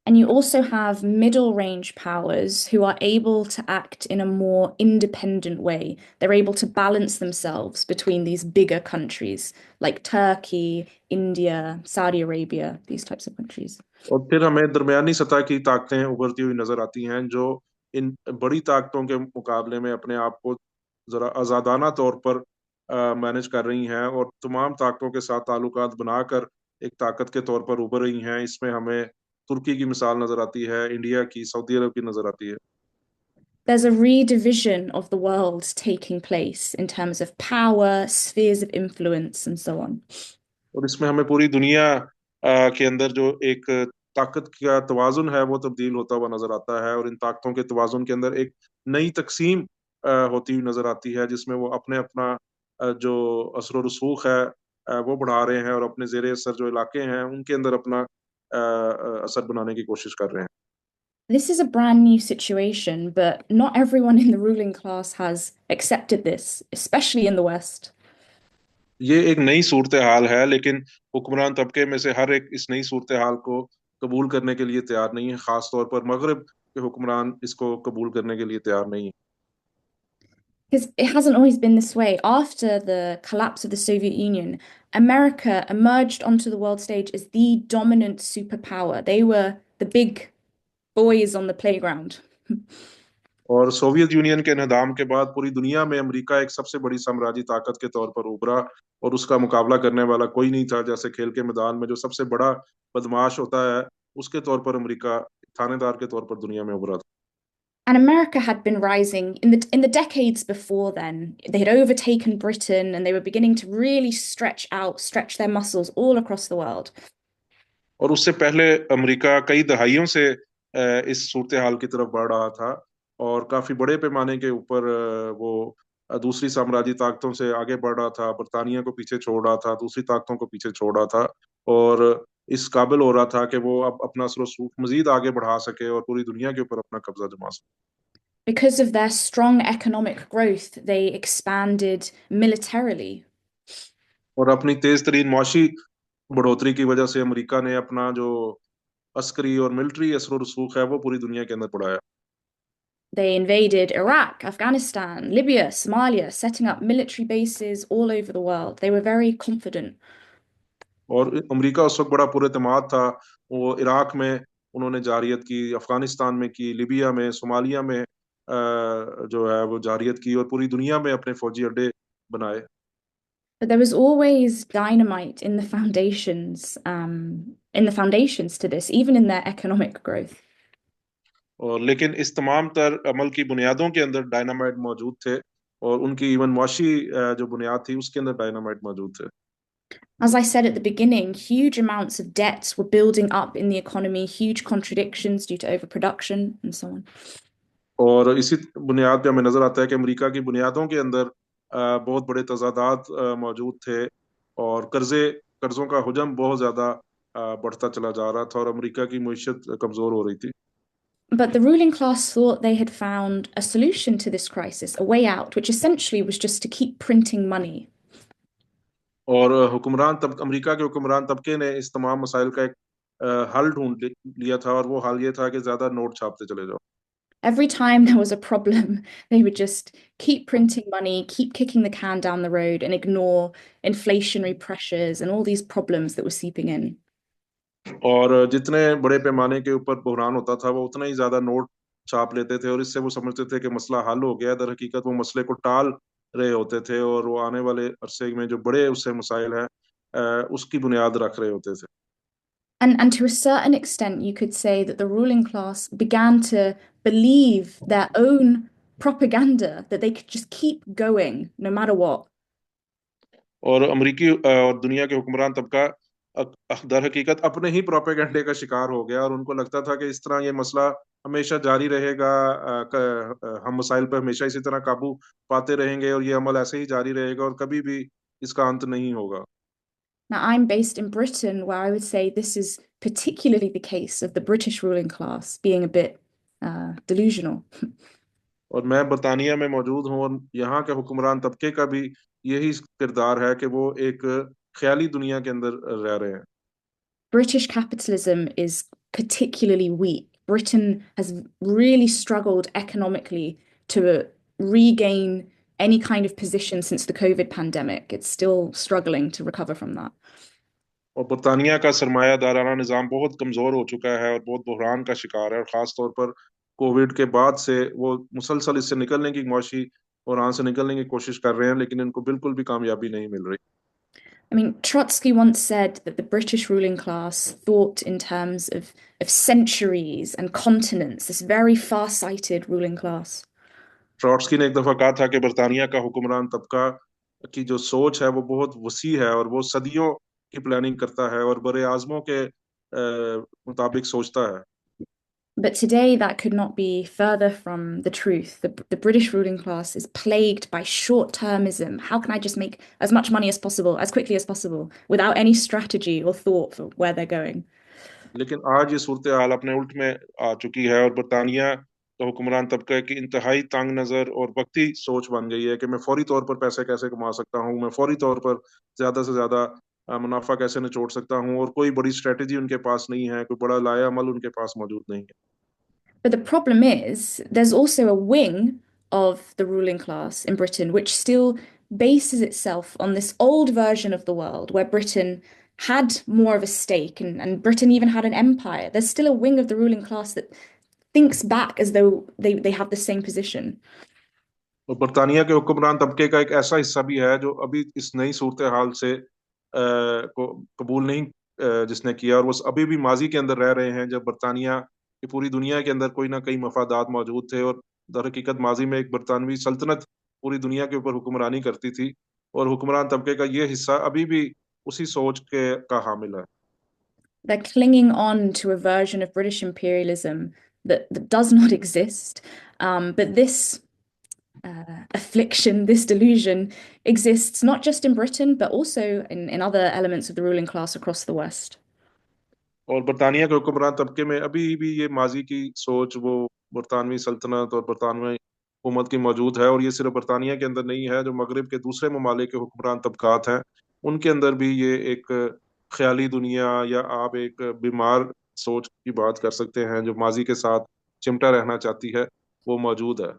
And you also have middle range powers who are able to act in a more independent way. They're able to balance themselves between these bigger countries like Turkey, India, Saudi Arabia, these types of countries. और फिर हमें दरमियानी सतह की ताकतें उभरती हुई नजर आती हैं, जो इन बड़ी ताकतों के मुकाबले में अपने आप को जरा आजादाना तौर पर मैनेज कर रही हैं, और तमाम ताकतों के साथ ताल्लुकात बनाकर एक ताकत के तौर पर उभर रही हैं। इसमें हमें तुर्की की मिसाल नजर आती है, इंडिया की, सऊदी अरब की नजर आती है। There's a redivision of the world taking place in terms of power, spheres of influence, and so on. और इसमें हमें पूरी दुनिया के अंदर जो एक ताकत का तवाजुन है वो तब्दील होता हुआ नजर आता है, और इन ताकतों के तवाजुन के अंदर एक नई तकसीम होती हुई नजर आती है, जिसमें वो अपने अपना जो असर रसूख है वो बढ़ा रहे हैं, और अपने जेर असर जो इलाके हैं उनके अंदर अपना असर बनाने की कोशिश कर रहे हैं। This is a brand new situation, but not everyone in the ruling class has accepted this, especially in the West. ये एक नई सूरत हाल है, लेकिन हुक्मरान तबके में से हर एक इस नई सूरत हाल को कबूल करने के लिए तैयार नहीं है, खास तौर पर मगरब के हुक्मरान इसको कबूल करने के लिए तैयार नहीं है। Because it hasn't always been this way. After the collapse of the Soviet Union, America emerged onto the world stage as the dominant superpower. They were the big boys on the playground. और Soviet union के इन्हदाम के बाद पूरी दुनिया में America एक सबसे बड़ी साम्राज्य ताकत के तौर पर उभरा, और उसका मुकाबला करने वाला कोई नहीं था। जैसे खेल के मैदान में जो सबसे बड़ा बदमाश होता है, उसके तौर पर अमेरिका थानेदार के तौर पर दुनिया में उभरा था। And America had been rising in the decades before then. They had overtaken Britain and they were beginning to really stretch out, stretch their muscles all across the world. और उससे पहले अमेरिका कई दहाइयों से इस सूरत हाल की तरफ बढ़ रहा था और काफी बड़े पैमाने के ऊपर वो दूसरी साम्राज्य ताकतों से आगे बढ़ रहा था, बरतानिया को पीछे छोड़ रहा था, दूसरी ताकतों को पीछे छोड़ रहा था और इस काबिल हो रहा था कि वो अब अपना सूरत मजीद आगे बढ़ा सके और पूरी दुनिया के ऊपर अपना कब्जा जमा सके। Because of their strong economic growth, they expanded militarily. और अपनी तेज तरीन मौशी बढ़ोतरी की वजह से अमेरिका ने अपना जो अस्करी और मिलिट्री असर रसूख है वो पूरी दुनिया के अंदर बढ़ाया। They invaded Iraq, Afghanistan, Libya, Somalia, setting up military bases all over the world. They were very confident. और अमेरिका उस वक्त बड़ा पुरएतमाद था। वो इराक में उन्होंने जारियत की, अफगानिस्तान में की, लिबिया में, सोमालिया में जो है वो जारियत की और पूरी दुनिया में अपने फौजी अड्डे बनाए। But there was always dynamite in the foundations to this, even in their economic growth. और लेकिन इस तमाम तर अमल की बुनियादों के अंदर डायनामाइट मौजूद थे और उनकी इवन मुआशी जो बुनियाद थी उसके अंदर डायनामाइट मौजूद थे। As I said at the beginning, huge amounts of debts were building up in the economy, huge contradictions due to overproduction and so on. और इसी बुनियाद पे हमें नजर आता है कि अमेरिका की बुनियादों के अंदर बहुत बड़े तजादात मौजूद थे और कर्जों का हुजम बहुत ज्यादा बढ़ता चला जा रहा था और अमेरिका की मईशत कमजोर हो रही थी। But the ruling class thought they had found a solution to this crisis, a way out, which essentially was just to keep printing money. और हुक्मरान तब अमेरिका के हुक्मरान तबके ने इस तमाम मसाइल का एक हल लिया था और वो हल ये था कि ज्यादा नोट छापते चले जाओ। Every time there was a problem, they would just keep printing money, keep kicking the can down the road, and ignore inflationary pressures and all these problems that were seeping in. और जितने बड़े पैमाने के ऊपर बहरान होता था वो उतना ही ज्यादा नोट छाप लेते थे और इससे वो समझते थे कि मसला हल हो गया। दर हकीकत वो मसले को टाल रहे होते थे और वो आने वाले अरसे में जो बड़े उससे मसाइल हैं उसकी बुनियाद रख रहे होते थे। And to a certain extent, you could say that the ruling class began to believe their own propaganda, that they could just keep going no matter what. और अमरीकी और दुनिया के हुक्मरान तबका दर हकीकत अपने ही प्रोपेगेंडे का शिकार हो गया और उनको लगता था कि इस तरह ये मसला हमेशा जारी रहेगा। हम मसाइल पर हमेशा इसी तरह काबू पाते रहेंगे और ये अमल ऐसे ही जारी रहेगा और कभी भी इसका अंत नहीं होगा। Now, I'm based in Britain, where I would say this is particularly the case of the British ruling class being a bit delusional. और मैं बरतानिया में मौजूद हूँ और यहाँ के हुक्मरान तबके का भी यही किरदार है कि वो एक ख्याली दुनिया के अंदर रह रहे हैं। British capitalism is particularly weak. Britain has really struggled economically to regain any kind of position since the COVID pandemic. It's still struggling to recover from that. और बरतानिया का सरमायादाराना निज़ाम बहुत कमज़ोर हो चुका है और बहुत बहरान का शिकार है और ख़ास तौर पर कोविड के बाद से वो मुसलसल इससे निकलने की मुआशी और से निकलने की कोशिश कर रहे हैं लेकिन इनको बिल्कुल भी कामयाबी नहीं मिल रही। I mean, Trotsky once said that the British ruling class thought in terms of centuries and continents, this very far-sighted ruling class. Trotsky ने एक दफा कहा था कि बरतानिया का हुक्मरान तबका की जो सोच है वो बहुत वसी है और वो सदियों की प्लानिंग करता है और बड़े आजमों के मुताबिक सोचता है। But today, that could not be further from the truth. The British ruling class is plagued by short-termism. How can I just make as much money as possible, as quickly as possible, without any strategy or thought for where they're going? लेकिन आज ये सूरत हाल अपने उल्ट में आ चुकी है और बरतानिया का हुक्मरान तबका की इंतहाई तंग नजर और वक्ती सोच बन गई है कि मैं फौरी तौर पर पैसे कैसे कमा सकता हूँ, मैं फौरी तौर पर ज्यादा से ज्यादा मुनाफा कैसे निचोड़ सकता हूँ और कोई बड़ी स्ट्रेटेजी उनके पास नहीं है, कोई बड़ा लाया अमल उनके पास मौजूद नहीं है। But the problem is, there's also a wing of the ruling class in Britain which still bases itself on this old version of the world where Britain had more of a stake and Britain even had an empire. There's still a wing of the ruling class that thinks back as though they have the same position. और बरतानिया के हुक्मरान तबके का एक ऐसा हिस्सा भी है जो अभी इस नई सूरत हाल से को कबूल नहीं जिसने किया और वो अभी भी माजी के अंदर रह रहे हैं जब बरतानिया की पूरी दुनिया के अंदर कोई ना कई मफादात मौजूद थे और दर हकीकत माजी में एक बरतानवी सल्तनत पूरी दुनिया के ऊपर हुक्मरानी करती थी और हुक्मरान तबके का ये हिस्सा अभी भी उसी सोच के का हामिल है। They're clinging on to a version of British imperialism that does not exist. But this affliction, this delusion exists not just in Britain, but also in other elements of the ruling class across the West. और बरतानिया के हुक्मरान तबके में अभी भी ये माजी की सोच, वो बरतानवी सल्तनत और बरतानवी हुकूमत की मौजूद है। और ये सिर्फ बरतानिया के अंदर नहीं है, जो मगरब के दूसरे ममालिक के हुक्मरान तबकात हैं उनके अंदर भी ये एक ख्याली दुनिया, या आप एक बीमार सोच की बात कर सकते हैं, जो माजी के साथ चिमटा रहना चाहती है, वो मौजूद है।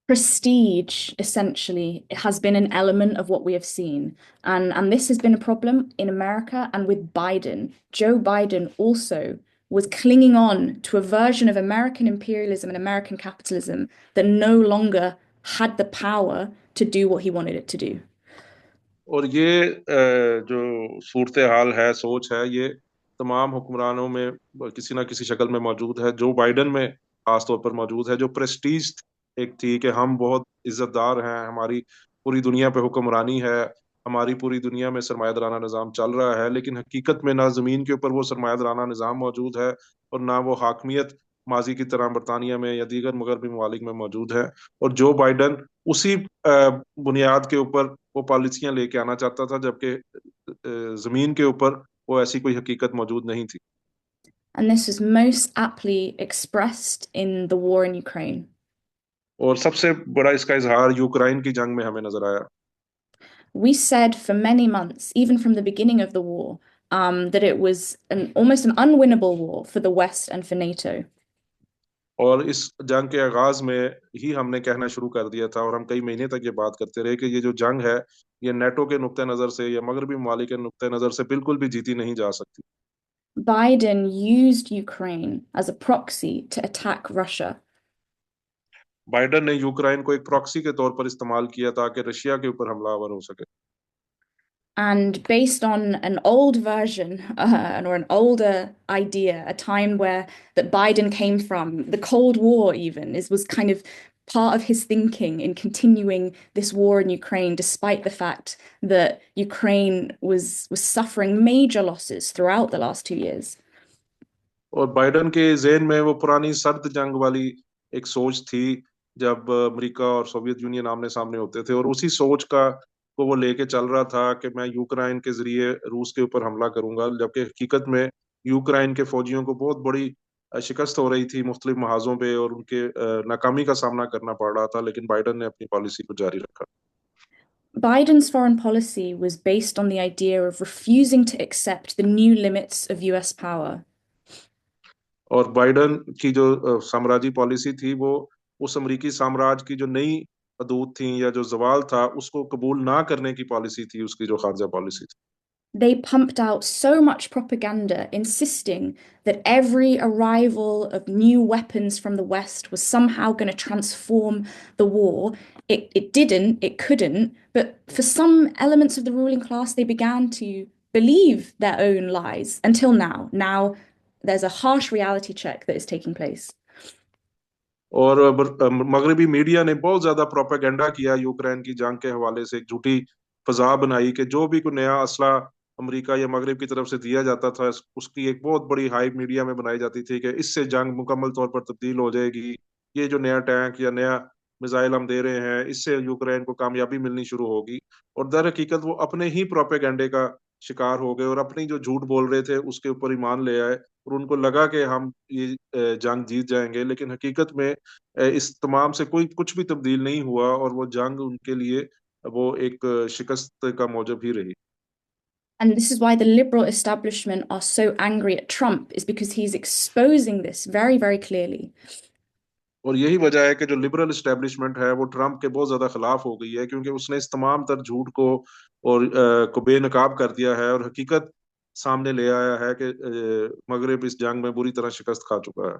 Prestige essentially has been an element of what we have seen. And this has been a problem in America and with Biden. Joe Biden also was clinging on to a version of American imperialism and American capitalism that no longer had the power to do what he wanted it to do. और ये जो सूरत हाल है, सोच है, ये तमाम हुक्मरानों में किसी ना किसी शक्ल में मौजूद है। जो बाइडन में खास तौर पर मौजूद है, जो प्रेस्टीज एक थी कि हम बहुत इज्जतदार हैं, हमारी पूरी दुनिया पे हुक्मरानी है, हमारी पूरी दुनिया में सरमायादाराना निज़ाम चल रहा है, लेकिन हकीकत में ना ज़मीन के ऊपर वो सरमायादाराना निज़ाम मौजूद है, और ना वो हाकमियत माजी की तरह बरतानिया में या दीगर मगरबी ममालिक में मौजूद है। और जो बाइडन उसी बुनियाद के ऊपर वो पॉलिसियां लेके आना चाहता था, जबकि जमीन के ऊपर वो ऐसी कोई हकीकत मौजूद नहीं थी। And this was most aptly expressed in the war in Ukraine. और सबसे बड़ा इसका इजहार यूक्रेन की जंग में हमें नजर आया। We said for many months, even from the beginning of the war, that it was almost an unwinnable war for the West and for NATO. और इस जंग के आगाज में ही हमने कहना शुरू कर दिया था, और हम कई महीने तक ये बात करते रहे कि ये जो जंग है, ये नेटो के नुक्ते नजर से या मगरबी ममालिक के नुक्ते नजर से बिल्कुल भी जीती नहीं जा सकती। Biden used Ukraine as a proxy to attack Russia. Biden ने यूक्रेन को एक प्रॉक्सी के तौर पर इस्तेमाल किया ताकि रशिया के ऊपर हमलावर हो सके। And based on an old version or an older idea, a time where that Biden came from, the Cold War even was kind of part of his thinking in continuing this war in Ukraine, despite the fact that Ukraine was suffering major losses throughout the last 2 years. और Biden के ज़हन में वो पुरानी सर्द जंग वाली एक सोच थी, जब अमेरिका और सोवियत यूनियन आमने सामने होते थे, और उसी सोच का को वो लेके चल रहा था कि मैं यूक्रेन के जरिए रूस के ऊपर हमला करूंगा, जबकि हकीकत में यूक्रेन के फौजियों को बहुत बड़ी शिकस्त हो रही थी मुख्तलिफ महाजों पे, और उनके नाकामी का सामना करना पड़ रहा था, लेकिन बाइडन ने अपनी पॉलिसी को जारी रखा। Biden's foreign policy was based on the idea of refusing to accept the new limits of US power. और बाइडन की जो साम्राज्य पॉलिसी थी, वो उस अमरीकी साम्राज्य की जो नई हदूद थी या जो जवाल था, उसको कबूल ना करने की पॉलिसी थी, उसकी जो खारजा पॉलिसी थी। They pumped out so much propaganda, insisting that every arrival of new weapons from the West was somehow going to transform the war. It didn't, it couldn't, but for some elements of the ruling class, they began to believe their own lies until now. Now there's a harsh reality check that is taking place. और मगरबी media ने बहुत ज्यादा propaganda किया Ukraine की जंग के हवाले से, एक झूठी फजा बनाई कि जो भी कोई नया असला अमेरिका या मगरब की तरफ से दिया जाता था, उसकी एक बहुत बड़ी हाइप मीडिया में बनाई जाती थी कि इससे जंग मुकम्मल तौर पर तब्दील हो जाएगी। ये जो नया टैंक या नया मिसाइल हम दे रहे हैं, इससे यूक्रेन को कामयाबी मिलनी शुरू होगी। और दर हकीकत वो अपने ही प्रोपेगेंडे का शिकार हो गए, और अपनी जो झूठ बोल रहे थे उसके ऊपर ईमान ले आए, और उनको लगा कि हम ये जंग जीत जाएंगे, लेकिन हकीकत में इस तमाम से कोई कुछ भी तब्दील नहीं हुआ, और वो जंग उनके लिए वो एक शिकस्त का मौजब ही रही। And this is why the liberal establishment are so angry at Trump, is because he's exposing this very, very clearly. और यही वजह है कि जो लिबरल एस्टेब्लिशमेंट है, वो ट्रम्प के बहुत ज्यादा खिलाफ हो गई है, क्योंकि उसने इस तमाम तर झूठ को और को बेनकाब कर दिया है, और हकीकत सामने ले आया है कि मगरब इस जंग में बुरी तरह शिकस्त खा चुका है।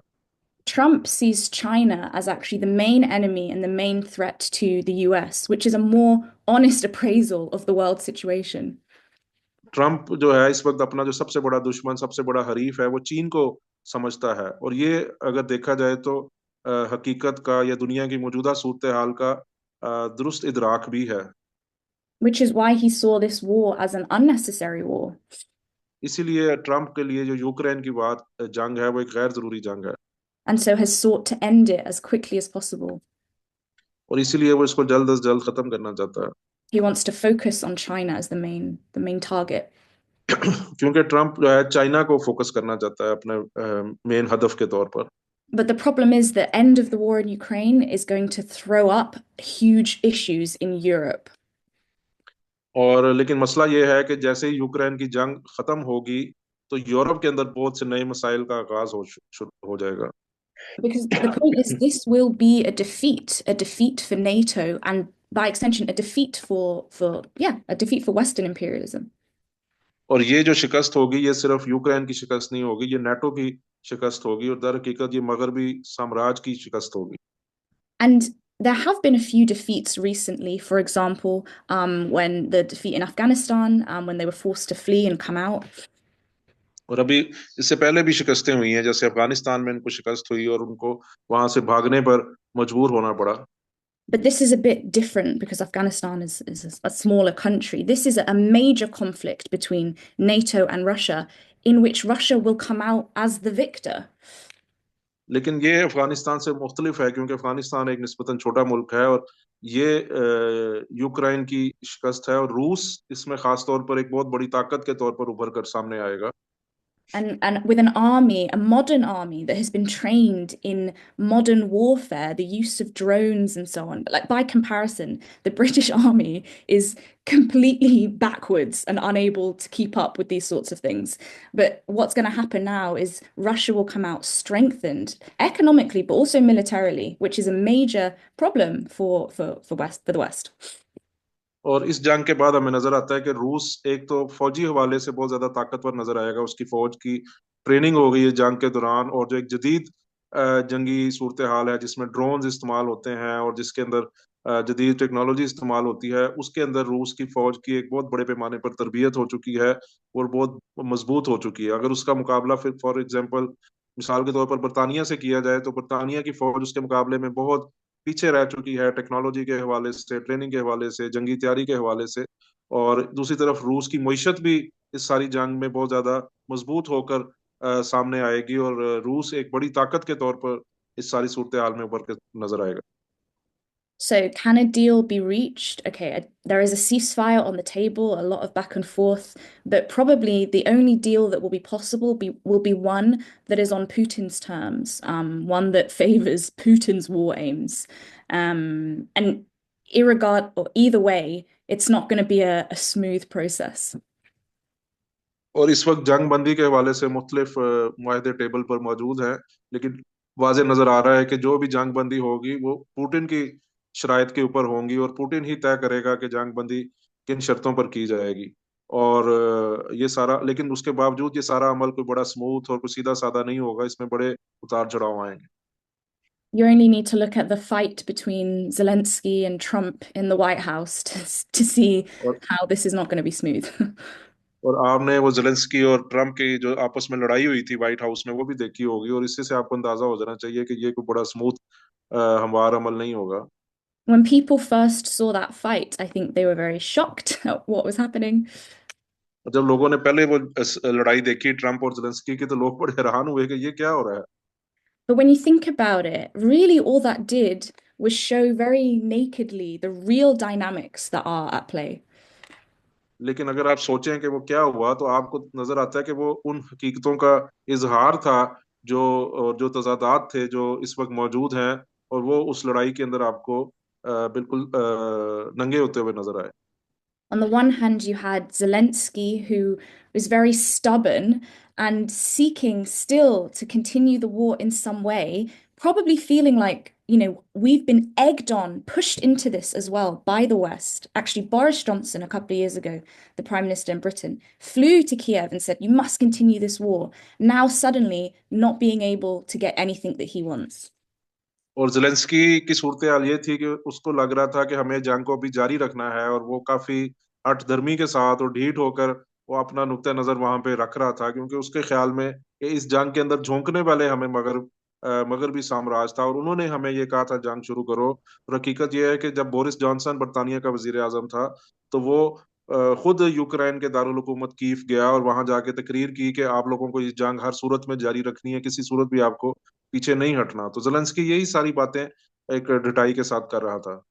Trump sees China as actually the main enemy and the main threat to the US, which is a more honest appraisal of the world situation. Trump जो है इस वक्त अपना जो सबसे बड़ा दुश्मन, सबसे बड़ा हरीफ है, वो चीन को समझता है। और ये अगर देखा जाए तो हकीकत का या दुनिया की मौजूदा सूरत हाल का दुरुस्त इदराक भी है। Which is why he saw this war as an unnecessary war. इसीलिए ट्रम्प के लिए जो यूक्रेन की बात जंग है, वो एक गैर जरूरी जंग है। and so has sought to end it as quickly as possible. और इसीलिए वो इसको जल्द अज जल्द खत्म करना चाहता है। He wants to focus on China as the main target. क्योंकि ट्रम्प जो है चाइना को फोकस करना चाहता है अपने मेन हदफ के तौर पर। But the problem is the end of the war in Ukraine is going to throw up huge issues in Europe. और लेकिन मसला ये है कि जैसे ही यूक्रेन की जंग खत्म होगी तो यूरोप के अंदर बहुत से नए मसाइल का आगाज हो जाएगा। Because the point is, this will be a defeat for NATO, and by extension, a defeat a defeat for Western imperialism. और ये जो शिकस्त होगी ये सिर्फ यूक्रेन की शिकस्त नहीं होगी, ये नाटो की शिकस्त होगी और दर हकीकत ये मगरबी साम्राज्य की शिकस्त होगी। And there have been a few defeats recently. For example, when the defeat in Afghanistan, when they were forced to flee and come out. और अभी इससे पहले भी शिकस्तें हुई हैं, जैसे अफगानिस्तान में इनको शिकस्त हुई और उनको वहां से भागने पर मजबूर होना पड़ा। But this is a bit different because Afghanistan is a smaller country. This is a major conflict between NATO and Russia, in which Russia will come out as the victor. लेकिन ये अफगानिस्तान से मुख्तलिफ है क्योंकि अफगानिस्तान एक निस्बतन छोटा मुल्क है और ये यूक्रेन की शिकस्त है और रूस इसमें खास तौर पर एक बहुत बड़ी ताकत के तौर पर उभर कर सामने आएगा। And with an army, a modern army that has been trained in modern warfare, the use of drones and so on. But like by comparison, the British army is completely backwards and unable to keep up with these sorts of things. But what's going to happen now is Russia will come out strengthened economically, but also militarily, which is a major problem for the West. और इस जंग के बाद हमें नजर आता है कि रूस एक तो फौजी हवाले से बहुत ज्यादा ताकतवर नजर आएगा, उसकी फौज की ट्रेनिंग हो गई है जंग के दौरान, और जो एक जदीद जंगी सूरत हाल है जिसमें ड्रोन्स इस्तेमाल होते हैं और जिसके अंदर जदीद टेक्नोलॉजी इस्तेमाल होती है, उसके अंदर रूस की फौज की एक बहुत बड़े पैमाने पर तरबियत हो चुकी है और बहुत मजबूत हो चुकी है। अगर उसका मुकाबला फिर फॉर एग्जाम्पल मिसाल के तौर पर बरतानिया से किया जाए तो बरतानिया की फौज उसके मुकाबले में बहुत पीछे रह चुकी है टेक्नोलॉजी के हवाले से, ट्रेनिंग के हवाले से, जंगी तैयारी के हवाले से। और दूसरी तरफ रूस की मईशत भी इस सारी जंग में बहुत ज्यादा मजबूत होकर सामने आएगी और रूस एक बड़ी ताकत के तौर पर इस सारी सूरत हाल में उभर के नजर आएगा। So, can a deal be reached? Okay, there is a ceasefire on the table, a lot of back and forth, but probably the only deal that will be possible will be one that is on Putin's terms, one that favors Putin's war aims. And irregard or either way, it's not going to be a smooth process. और इस वक्त जंग बंदी के हवाले से मुख्तलिफ मुआहदे table पर मौजूद हैं, लेकिन वाज़ेह नजर आ रहा है कि जो भी जंग बंदी होगी वो पुतिन की शराइत के ऊपर होंगी और पुतिन ही तय करेगा कि जंग बंदी किन शर्तों पर की जाएगी। और ये सारा, लेकिन उसके बावजूद ये सारा अमल कोई बड़ा स्मूथ और कोई सीधा साधा नहीं होगा, इसमें बड़े उतार चढ़ाव आएंगे। You only need to look at the fight between Zelensky and Trump in the White House to see और how this is not going to be smooth. और आपने वो जेलेंस्की और ट्रम्प की जो आपस में लड़ाई हुई थी व्हाइट हाउस में वो भी देखी होगी, और इससे से आपको अंदाजा हो जाना चाहिए कि ये कोई बड़ा स्मूथ हमवार अमल नहीं होगा। When people first saw that fight, I think they were very shocked at what was happening. जब लोगों ने पहले वो लड़ाई देखी ट्रम्प और जेलेंस्की की तो लोग बड़े हैरान हुए कि ये क्या हो रहा है। But when you think about it, really all that did was show very nakedly the real dynamics that are at play. लेकिन अगर आप सोचें कि वो क्या हुआ तो आपको नजर आता है कि वो उन हकीकतों का इजहार था जो जो तजादात थे जो इस वक्त मौजूद हैं, और वो उस लड़ाई के अंदर आपको बिल्कुल नंगे होते हुए नजर आए। On the one hand, you had Zelensky, who was very stubborn and seeking still to continue the war in some way, probably feeling like, we've been egged on, pushed into this as well by the West. Actually, Boris Johnson, a couple of years ago, the Prime Minister in Britain, flew to Kiev and said, you must continue this war. Now, suddenly, not being able to get anything that he wants. और Zelensky की सूरत हाल ये थी कि उसको लग रहा था कि हमें जंग को अभी जारी रखना है, और वो काफी हठधर्मी के साथ और ढीठ होकर वो अपना नुक्ता नजर वहां पे रख रहा था, क्योंकि उसके ख्याल में कि इस जंग के अंदर झोंकने वाले हमें मगरबी साम्राज्य था, और उन्होंने हमें ये कहा था जंग शुरू करो। और हकीकत ये है कि जब बोरिस जॉनसन बरतानिया का वजीर आजम था तो वो खुद यूक्रेन के दारुल हुकूमत कीव गया और वहां जाके तकरीर की कि आप लोगों को ये जंग हर सूरत में जारी रखनी है, किसी सूरत भी आपको पीछे नहीं हटना। तो जेलेंस्की यही सारी बातें एक ढिठाई के साथ कर रहा था।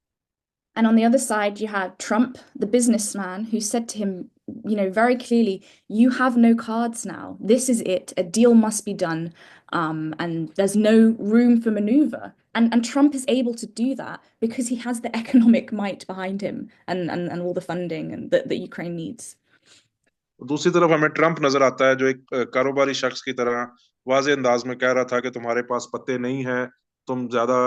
And on the other side, you had Trump, the businessman, who said to him, very clearly, you have no cards now. This is it. A deal must be done. And there's no room for maneuver. And Trump is able to do that because he has the economic might behind him and all the funding and that Ukraine needs. दूसरी तरफ हमें Trump नजर आता है, जो एक कारोबारी शख्स की तरह वाज़े अंदाज में कह रहा था कि तुम्हारे पास पत्ते नहीं हैं, तुम ज्यादा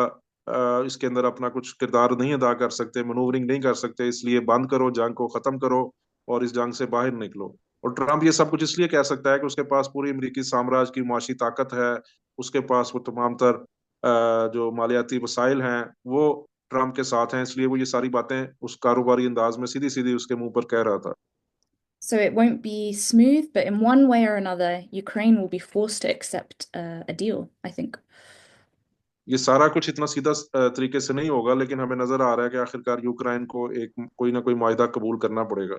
इसके अंदर अपना कुछ किरदार नहीं अदा कर सकते, मनूवरिंग नहीं कर सकते, इसलिए बंद करो, जंग को खत्म करो और इस जंग से बाहर निकलो। और ट्रम्प ये सब कुछ इसलिए कह सकता है कि उसके पास पूरी अमरीकी साम्राज्य की मुआशी ताकत है, उसके पास वो तमाम तर जो मालियाती वसाइल हैं वो ट्रम्प के साथ हैं, इसलिए वो ये सारी बातें उस कारोबारी अंदाज में सीधी सीधी उसके मुंह पर कह रहा था। So it won't be smooth, but in one way or another, Ukraine will be forced to accept a deal, I think. ये सारा कुछ इतना सीधा तरीके से नहीं होगा, लेकिन हमें नजर आ रहा है कि आखिरकार यूक्रेन को एक कोई ना कोई मायदा कबूल करना पड़ेगा।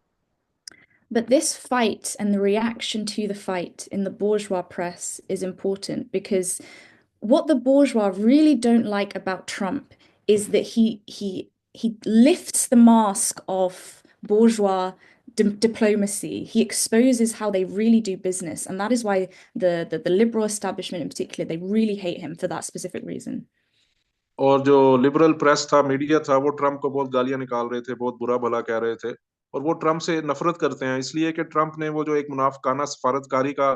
But this fight and the reaction to the fight in the bourgeois press is important because what the bourgeois really don't like about Trump is that he lifts the mask of bourgeois diplomacy. He exposes how they really do business, and that is why the liberal establishment in particular, they really hate him for that specific reason. और जो liberal press था, media था, वो Trump को बहुत गालियां निकाल रहे थे, बहुत बुरा भला कह रहे थे। और वो ट्रम्प से नफरत करते हैं इसलिए कि ट्रम्प ने वो जो एक मुनाफिकाना सफारतकारी का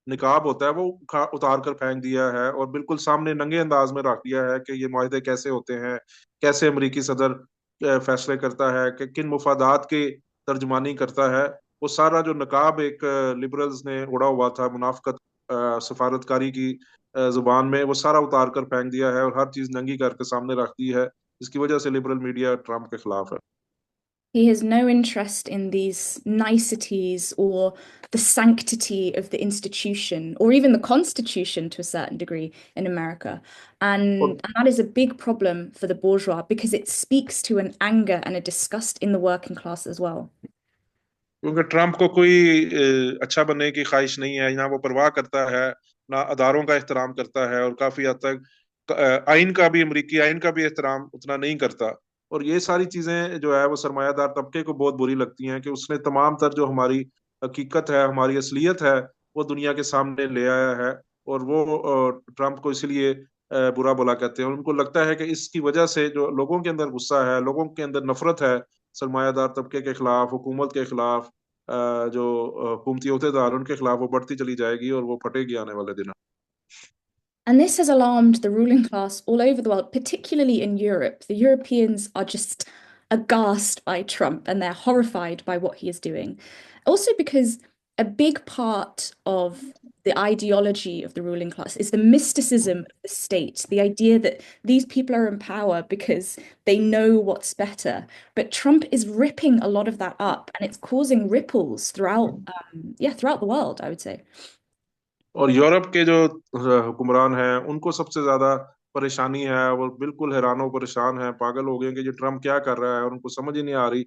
निकाब होता है वो उतार कर फेंक दिया है और बिल्कुल सामने नंगे अंदाज में रख दिया है कि ये माहदे कैसे होते हैं, कैसे अमरीकी सदर फैसले करता है, कि किन मुफादात की तर्जमानी करता है। वो सारा जो नकाब एक लिबरल्स ने उड़ा हुआ था मुनाफिकत सफारतकारी की जुबान में, वो सारा उतार कर फेंक दिया है और हर चीज नंगी करके सामने रख दी है, जिसकी वजह से लिबरल मीडिया ट्रम्प के खिलाफ है। He has no interest in these niceties or the sanctity of the institution or even the Constitution to a certain degree in America. और And that is a big problem for the bourgeois because it speaks to an anger and a disgust in the working class as well. क्योंकि Trump को कोई अच्छा बनने की ख्वाहिश नहीं है, ना वो परवाह करता है, ना अदारों का एहतराम करता है, और काफी हद तक आइन का भी, अमरीकी आइन का भी एहतराम उतना नहीं करता। और ये सारी चीजें जो है वो सरमायादार तबके को बहुत बुरी लगती हैं कि उसने तमाम तर जो हमारी हकीकत है, हमारी असलियत है, वो दुनिया के सामने ले आया है। और वो ट्रम्प को इसलिए बुरा भला कहते हैं, और उनको लगता है कि इसकी वजह से जो लोगों के अंदर गुस्सा है, लोगों के अंदर नफरत है सरमायादार तबके के खिलाफ, हुकूमत के खिलाफ, जो हुकूमती अहदेदार उनके खिलाफ, वो बढ़ती चली जाएगी और वो फटेगी आने वाले दिनों। And this has alarmed the ruling class all over the world, particularly in Europe. The Europeans are just aghast by Trump and they're horrified by what he is doing. Also, because a big part of the ideology of the ruling class is the mysticism of the state, the idea that these people are in power because they know what's better. But Trump is ripping a lot of that up, and it's causing ripples throughout, throughout the world, I would say. और Europe के जो हुक्मरान हैं उनको सबसे ज्यादा परेशानी है, वो बिल्कुल हैरानो परेशान है, पागल हो गए कि ये ट्रम्प क्या कर रहा है, और उनको समझ ही नहीं आ रही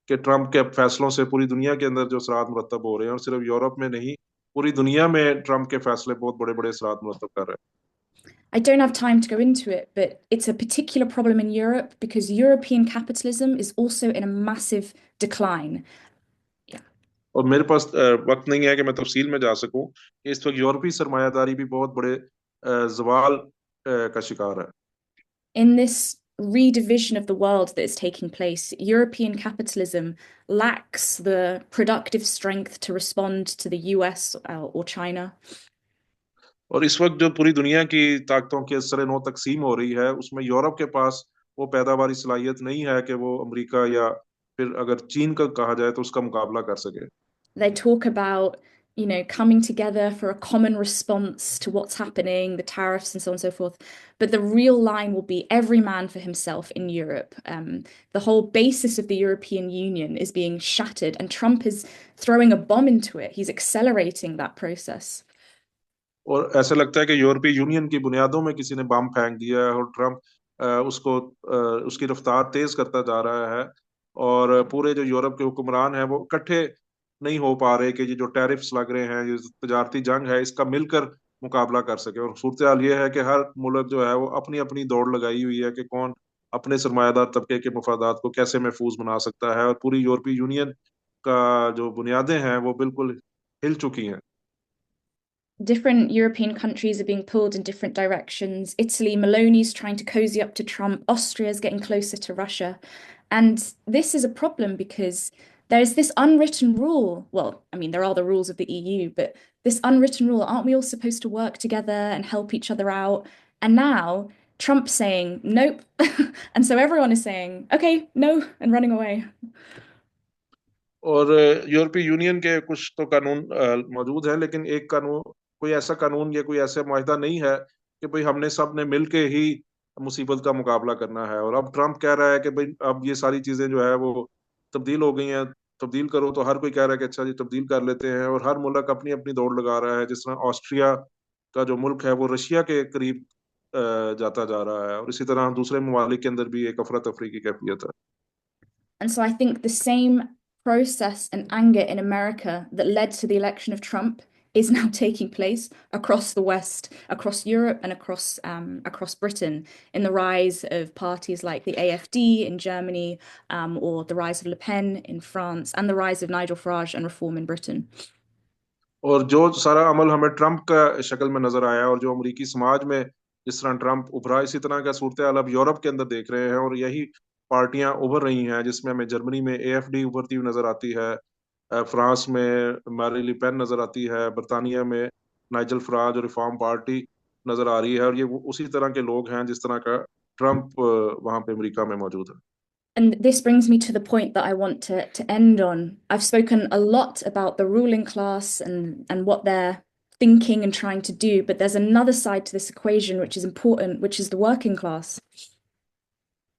कि ट्रम्प के फैसलों से पूरी दुनिया के अंदर जो असरात मुरतब हो रहे हैं, और सिर्फ यूरोप में नहीं, पूरी दुनिया में ट्रम्प के फैसले बहुत बड़े बड़े असरात मुरतब कर रहे हैं। I don't have time to go into it, but it's a particular problem in Europe because European capitalism is also in a massive decline. Yeah. और मेरे पास वक्त नहीं है कि मैं तफसील में जा सकूं। इस वक्त यूरोपीय सरमायादारी भी बहुत बड़े जवाल का शिकार है। In this redivision of the world that is taking place, European capitalism lacks the productive strength to respond to the US or China. और इस वक्त जो पूरी दुनिया की ताकतों के असर नो तकसीम हो रही है, उसमें यूरोप के पास वो पैदावारी सलाहियत नहीं है कि वो अमेरिका या फिर अगर चीन का कहा जाए तो उसका मुकाबला कर सके। They talk about, coming together for a common response to what's happening, the tariffs and so on and so forth. But the real line will be every man for himself in Europe. The whole basis of the European Union is being shattered, and Trump is throwing a bomb into it. He's accelerating that process. और ऐसा लगता है कि यूरोपीय union की बुनियादों में किसी ने बम फेंक दिया है, और ट्रम्प उसको उसकी रफ्तार तेज करता जा रहा है। और पूरे जो यूरोप के हुक्मरान हैं वो इकट्ठे नहीं हो पा रहे कि ये जो टैरिफ्स लग रहे हैं, ये तजारती जंग है, इसका मिलकर मुकाबला कर सके। और सूरत हाल ये है कि हर मुल्क जो है वो अपनी अपनी दौड़ लगाई हुई है कि कौन अपने सरमायादार तबके के मफादात को कैसे महफूज बना सकता है, और पूरी यूरोपीय यूनियन का जो बुनियादें हैं वो बिल्कुल हिल चुकी हैं। Different European countries are being pulled in different directions. Italy, Meloni's trying to cozy up to Trump. Austria's getting closer to Russia. And this is a problem because there's this unwritten rule. Well, I mean, there are the rules of the EU, but this unwritten rule, aren't we all supposed to work together and help each other out? And now Trump's saying, nope. And so everyone is saying, okay, no, and running away. और यूरोपीय union के कुछ तो कानून मौजूद है, लेकिन एक कानून, कोई ऐसा कानून या कोई ऐसा माहिदा नहीं है कि भाई हमने सब ने मिल के ही मुसीबत का मुकाबला करना है। और अब ट्रम्प कह रहा है कि भाई अब ये सारी चीजें जो है वो तब्दील हो गई हैं, तब्दील करो। तो हर कोई कह रहा है कि अच्छा जी तब्दील कर लेते हैं, और हर मुल्क अपनी अपनी दौड़ लगा रहा है। जिस तरह ऑस्ट्रिया का जो मुल्क है वो रशिया के करीब जाता जा रहा है, और इसी तरह दूसरे ममालिक के अंदर भी एक अफरा तफरी की कैफियत है। And so I think the same process and anger in America that led to the election of Trump is now taking place across the West, across Europe, and across Britain, in the rise of parties like the AfD in Germany, or the rise of Le Pen in France, and the rise of Nigel Farage and reform in Britain. और जो सारा अमल हमें Trump का शक्ल में नजर आया, और जो अमरीकी समाज में जिस तरह ट्रम्प उभरा, इसी तरह का सूरत हाल अब यूरोप के अंदर देख रहे हैं। और यही पार्टियां उभर रही हैं, जिसमें हमें जर्मनी में एएफडी उभरती हुई नजर आती है, फ्रांस में मैरी ले पेन नजर आती है, बरतानिया में नाइजल फराज और रिफॉर्म पार्टी नजर आ रही है। और ये उसी तरह के लोग हैं जिस तरह का ट्रम्प वहां पे अमेरिका में मौजूद है। And this brings me to the point that I want to end on. I've spoken a lot about the ruling class and what they're thinking and trying to do, but there's another side to this equation which is important, which is the working class.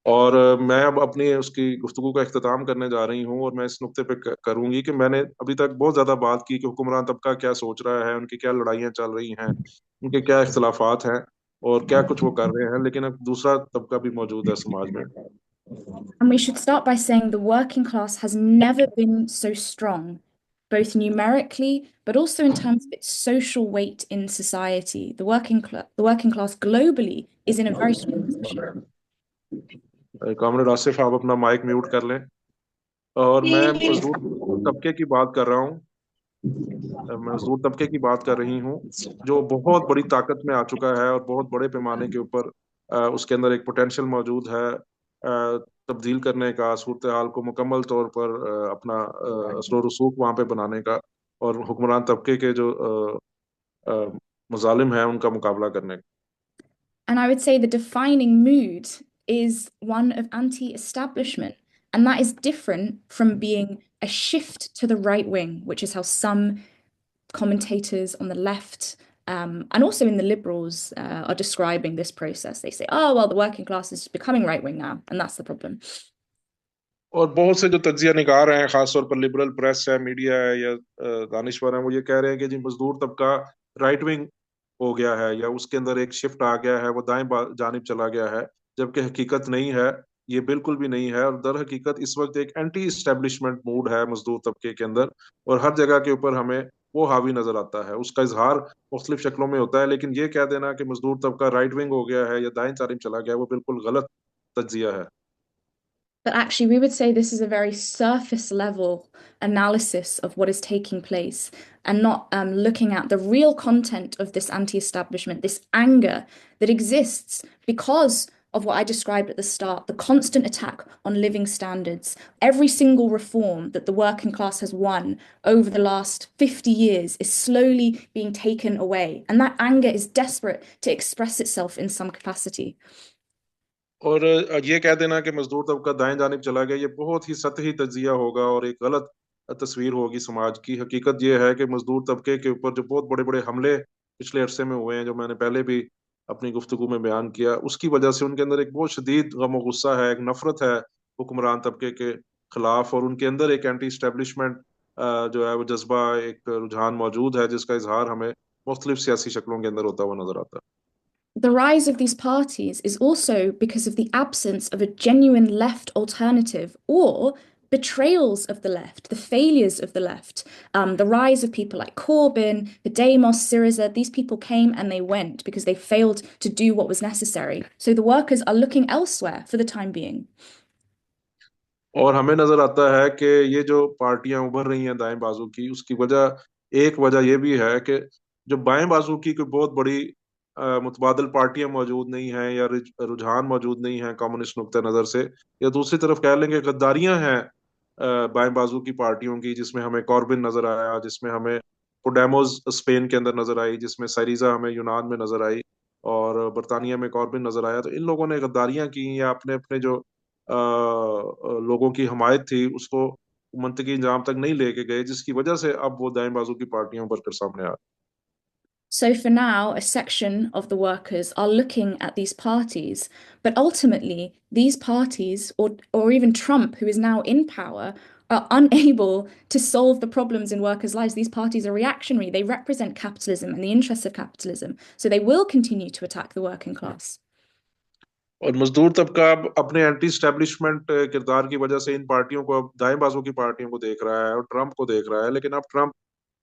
और मैं अब अपनी उसकी गुफ्तगू का इख्तिताम करने जा रही हूँ, और मैं इस नुक्ते पे करूंगी कि मैंने अभी तक बहुत ज्यादा बात की कि हुक्मरान तबका क्या सोच रहा है, उनकी क्या लड़ाइयाँ चल रही हैं, उनके क्या इख्तलाफात हैं, और क्या कुछ वो कर रहे हैं। लेकिन अब दूसरा तबका भी मौजूद है समाज में। And we should start by saying the working class has never been so strong, both numerically, but also in terms of its social weight in society. The working class globally is in a very strong position. Comrade Asif, आप अपना mic mute कर लें। और मैं मजदूर तबके की बात कर रहा हूँ, मजदूर तबके की बात कर रही हूँ, जो बहुत बड़ी ताकत में आ चुका है और बहुत बड़े पैमाने के ऊपर उसके अंदर एक पोटेंशियल मौजूद है तब्दील करने का, सूरत हाल को मुकम्मल तौर पर अपना असर व रसूख वहाँ पे बनाने का, और हुक्मरान तबके के जो मुजालिम हैं उनका मुकाबला करने का। And I would say the defining mood is one of anti-establishment. And that is different from being a shift to the right wing, which is how some commentators on the left, and also in the liberals, are describing this process. They say, oh, well, the working class is becoming right wing now, and that's the problem. और बहुत से जो तज्जिया निगार हैं, खासतौर पर liberal press है, media है, या दानिश्वर हैं, वो ये कह रहे हैं कि जी मजदूर तबका राइट विंग हो गया है, या उसके अंदर एक शिफ्ट आ गया है, वो दाएं जानिब चला गया है। जबकि हकीकत नहीं है, ये बिल्कुल भी नहीं है। और दर हकीकत इस वक्त एक एंटी इस्टेब्लिशमेंट मूड है मजदूर तबके के अंदर, और हर जगह के ऊपर हमें वो हावी नजर आता है। उसका इजहार मुख्तलिफ शक्लों में होता है, लेकिन ये कह देना कि मजदूर तबका राइट विंग हो गया है या दाएं जानिब चला गया है, वो बिल्कुल गलत तज्जिया है। But actually, we would say this is a very surface level analysis of what is taking place and not looking at the real content of this anti-establishment, this anger that exists because of what I described at the start, the constant attack on living standards. Every single reform that the working class has won over the last 50 years is slowly being taken away. And that anger is desperate to express itself in some capacity. और ये कह देना कि मजदूर तबका दाएं जानिब चला गया, ये बहुत ही सतही तजिया होगा और एक गलत तस्वीर होगी समाज की। हकीकत ये है कि मजदूर तबके के ऊपर जो बहुत बड़े बड़े हमले पिछले अरसे में हुए हैं, जो मैंने पहले भी अपनी गुफ्तगू में बयान किया, उसकी वजह से उनके अंदर एक बहुत शदीद गम और गुस्सा है, एक नफरत है हुक्मरान तबके के खिलाफ, और उनके अंदर एक एंटी इस्टेब्लिशमेंट जो है वो जज्बा, एक रुझान मौजूद है, जिसका इजहार हमें मुख्तलिफ सियासी शक्लों के अंदर होता हुआ नजर आता है। The rise of these parties is also because of the absence of a genuine left alternative or betrayals of the left, the failures of the left, the rise of people like Corbyn, Podemos, Syriza. These people came and they went because they failed to do what was necessary. So the workers are looking elsewhere for the time being. और हमें नजर आता है कि ये जो पार्टियां उभर रही हैं दाएं बाजू की, उसकी वजह, एक वजह ये भी है कि जो बाएं बाजू की कोई बहुत बड़ी मुतबादल पार्टियां मौजूद नहीं हैं, या रुझान मौजूद नहीं है कम्युनिस्ट नुक्ते नजर से, या दूसरी तरफ कह लेंगे गद्दारियां हैं बाएं बाजू की पार्टियों की, जिसमें हमें कॉर्बिन नजर आया, जिसमें हमें पोडेमोस स्पेन के अंदर नजर आई, जिसमें सरीजा हमें यूनान में नजर आई, और बरतानिया में कॉर्बिन नजर आया। तो इन लोगों ने गद्दारियां की, या अपने अपने जो लोगों की हमायत थी उसको मंतकी इंजाम तक नहीं लेके गए, जिसकी वजह से अब वो दाएं बाजू की पार्टियां उभर कर सामने आ। So for now, a section of the workers are looking at these parties, but ultimately, these parties, or even Trump, who is now in power, are unable to solve the problems in workers' lives. These parties are reactionary. They represent capitalism and the interests of capitalism. So they will continue to attack the working class. और मजदूर तबका अब अपने anti establishment किरदार की वजह से इन पार्टियों को, अब दाएं बाजू की पार्टियों को देख रहा है और ट्रम्प को देख रहा है, लेकिन अब ट्रम्प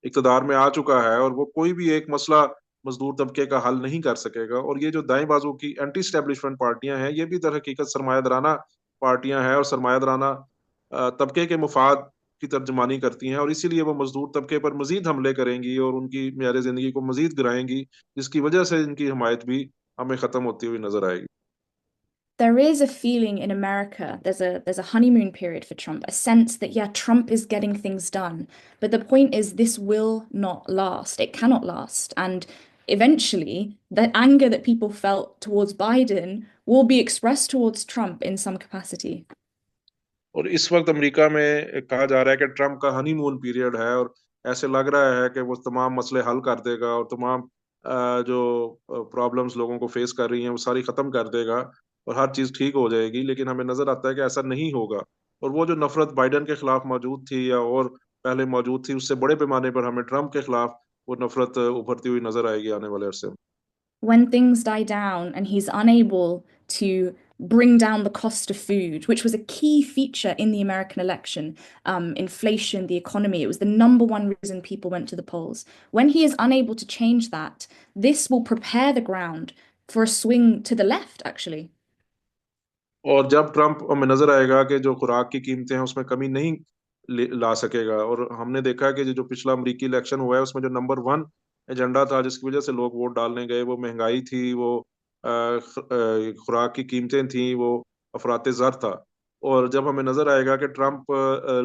इक़्तिदार में आ चुका है और वो कोई भी एक मसला मजदूर तबके का हल नहीं कर सकेगा। और ये जो दाएं बाजू की एंटी स्टैब्लिशमेंट पार्टियां हैं, ये भी दर हकीकत सरमायादाराना पार्टियां हैं, और सरमायादाराना तबके के मुफाद की तर्जमानी करती हैं, और इसीलिए वो मजदूर तबके पर मजीद हमले करेंगी और उनकी मेयार जिंदगी को मजीद गिराएंगी, जिसकी वजह से इनकी हमायत भी हमें खत्म होती हुई नजर आएगी। There is a feeling in America, there's a honeymoon period for Trump, a sense that yeah, Trump is getting things done. But the point is this will not last. It cannot last. And eventually, the anger that people felt towards Biden will be expressed towards Trump in some capacity. और इस वक्त America में कहा जा रहा है कि Trump का हनीमून पीरियड है, और ऐसे लग रहा है कि वो तमाम मसले हल कर देगा, और तमाम जो प्रॉब्लम्स लोगों को फेस कर रही हैं वो सारी खत्म कर देगा, और हर चीज ठीक हो जाएगी। लेकिन हमें नजर आता है कि ऐसा नहीं होगा, और वो जो नफरत बाइडन के खिलाफ मौजूद थी या और पहले मौजूद थी, उससे बड़े पैमाने पर हमें ट्रम्प के खिलाफ वो नफरत उभरती हुई नजर आएगी आने वाले अरसे में। When things die down and he's unable to bring down the cost of food, which was a key feature in the American election, inflation, the economy, it was the number one reason people went to the polls. When he is unable to change that, this will prepare the ground for a swing to the left, actually. और जब Trump हमें नजर आएगा कि जो खुराक की कीमतें हैं उसमें कमी नहीं ला सकेगा, और हमने देखा है कि जो पिछला अमरीकी इलेक्शन हुआ है उसमें जो नंबर वन एजेंडा था जिसकी वजह से लोग वोट डालने गए, वो महंगाई थी, वो खुराक की कीमतें थी, वो अफरात ज़र था। और जब हमें नजर आएगा कि ट्रम्प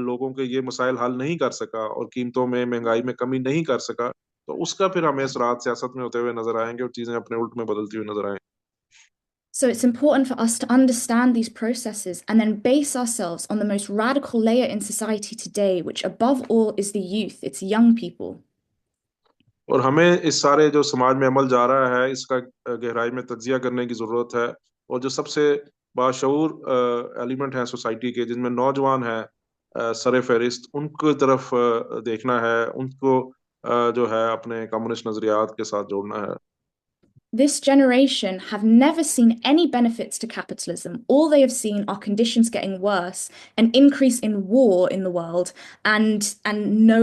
लोगों के ये मसाइल हल नहीं कर सका और कीमतों में, महंगाई में कमी नहीं कर सका, तो उसका फिर हमें असरात सियासत में होते हुए नजर आएंगे और चीजें अपने उल्ट में बदलती हुई नजर आएंगी। So it's important for us to understand these processes and then base ourselves on the most radical layer in society today, which above all is the youth, it's young people. और हमें इस सारे जो समाज में अमल जा रहा है इसका गहराई में तज्जिया करने की जरूरत है, और जो सबसे बाशऊर एलिमेंट हैं सोसाइटी के, जिनमें नौजवान हैं सरे फहरिस्त, उनकी तरफ देखना है, उनको जो है अपने कम्युनिस्ट नजरियात के साथ जोड़ना है। This generation have never seen any benefits to capitalism. All they have seen are conditions getting worse, an increase in war in the world, and no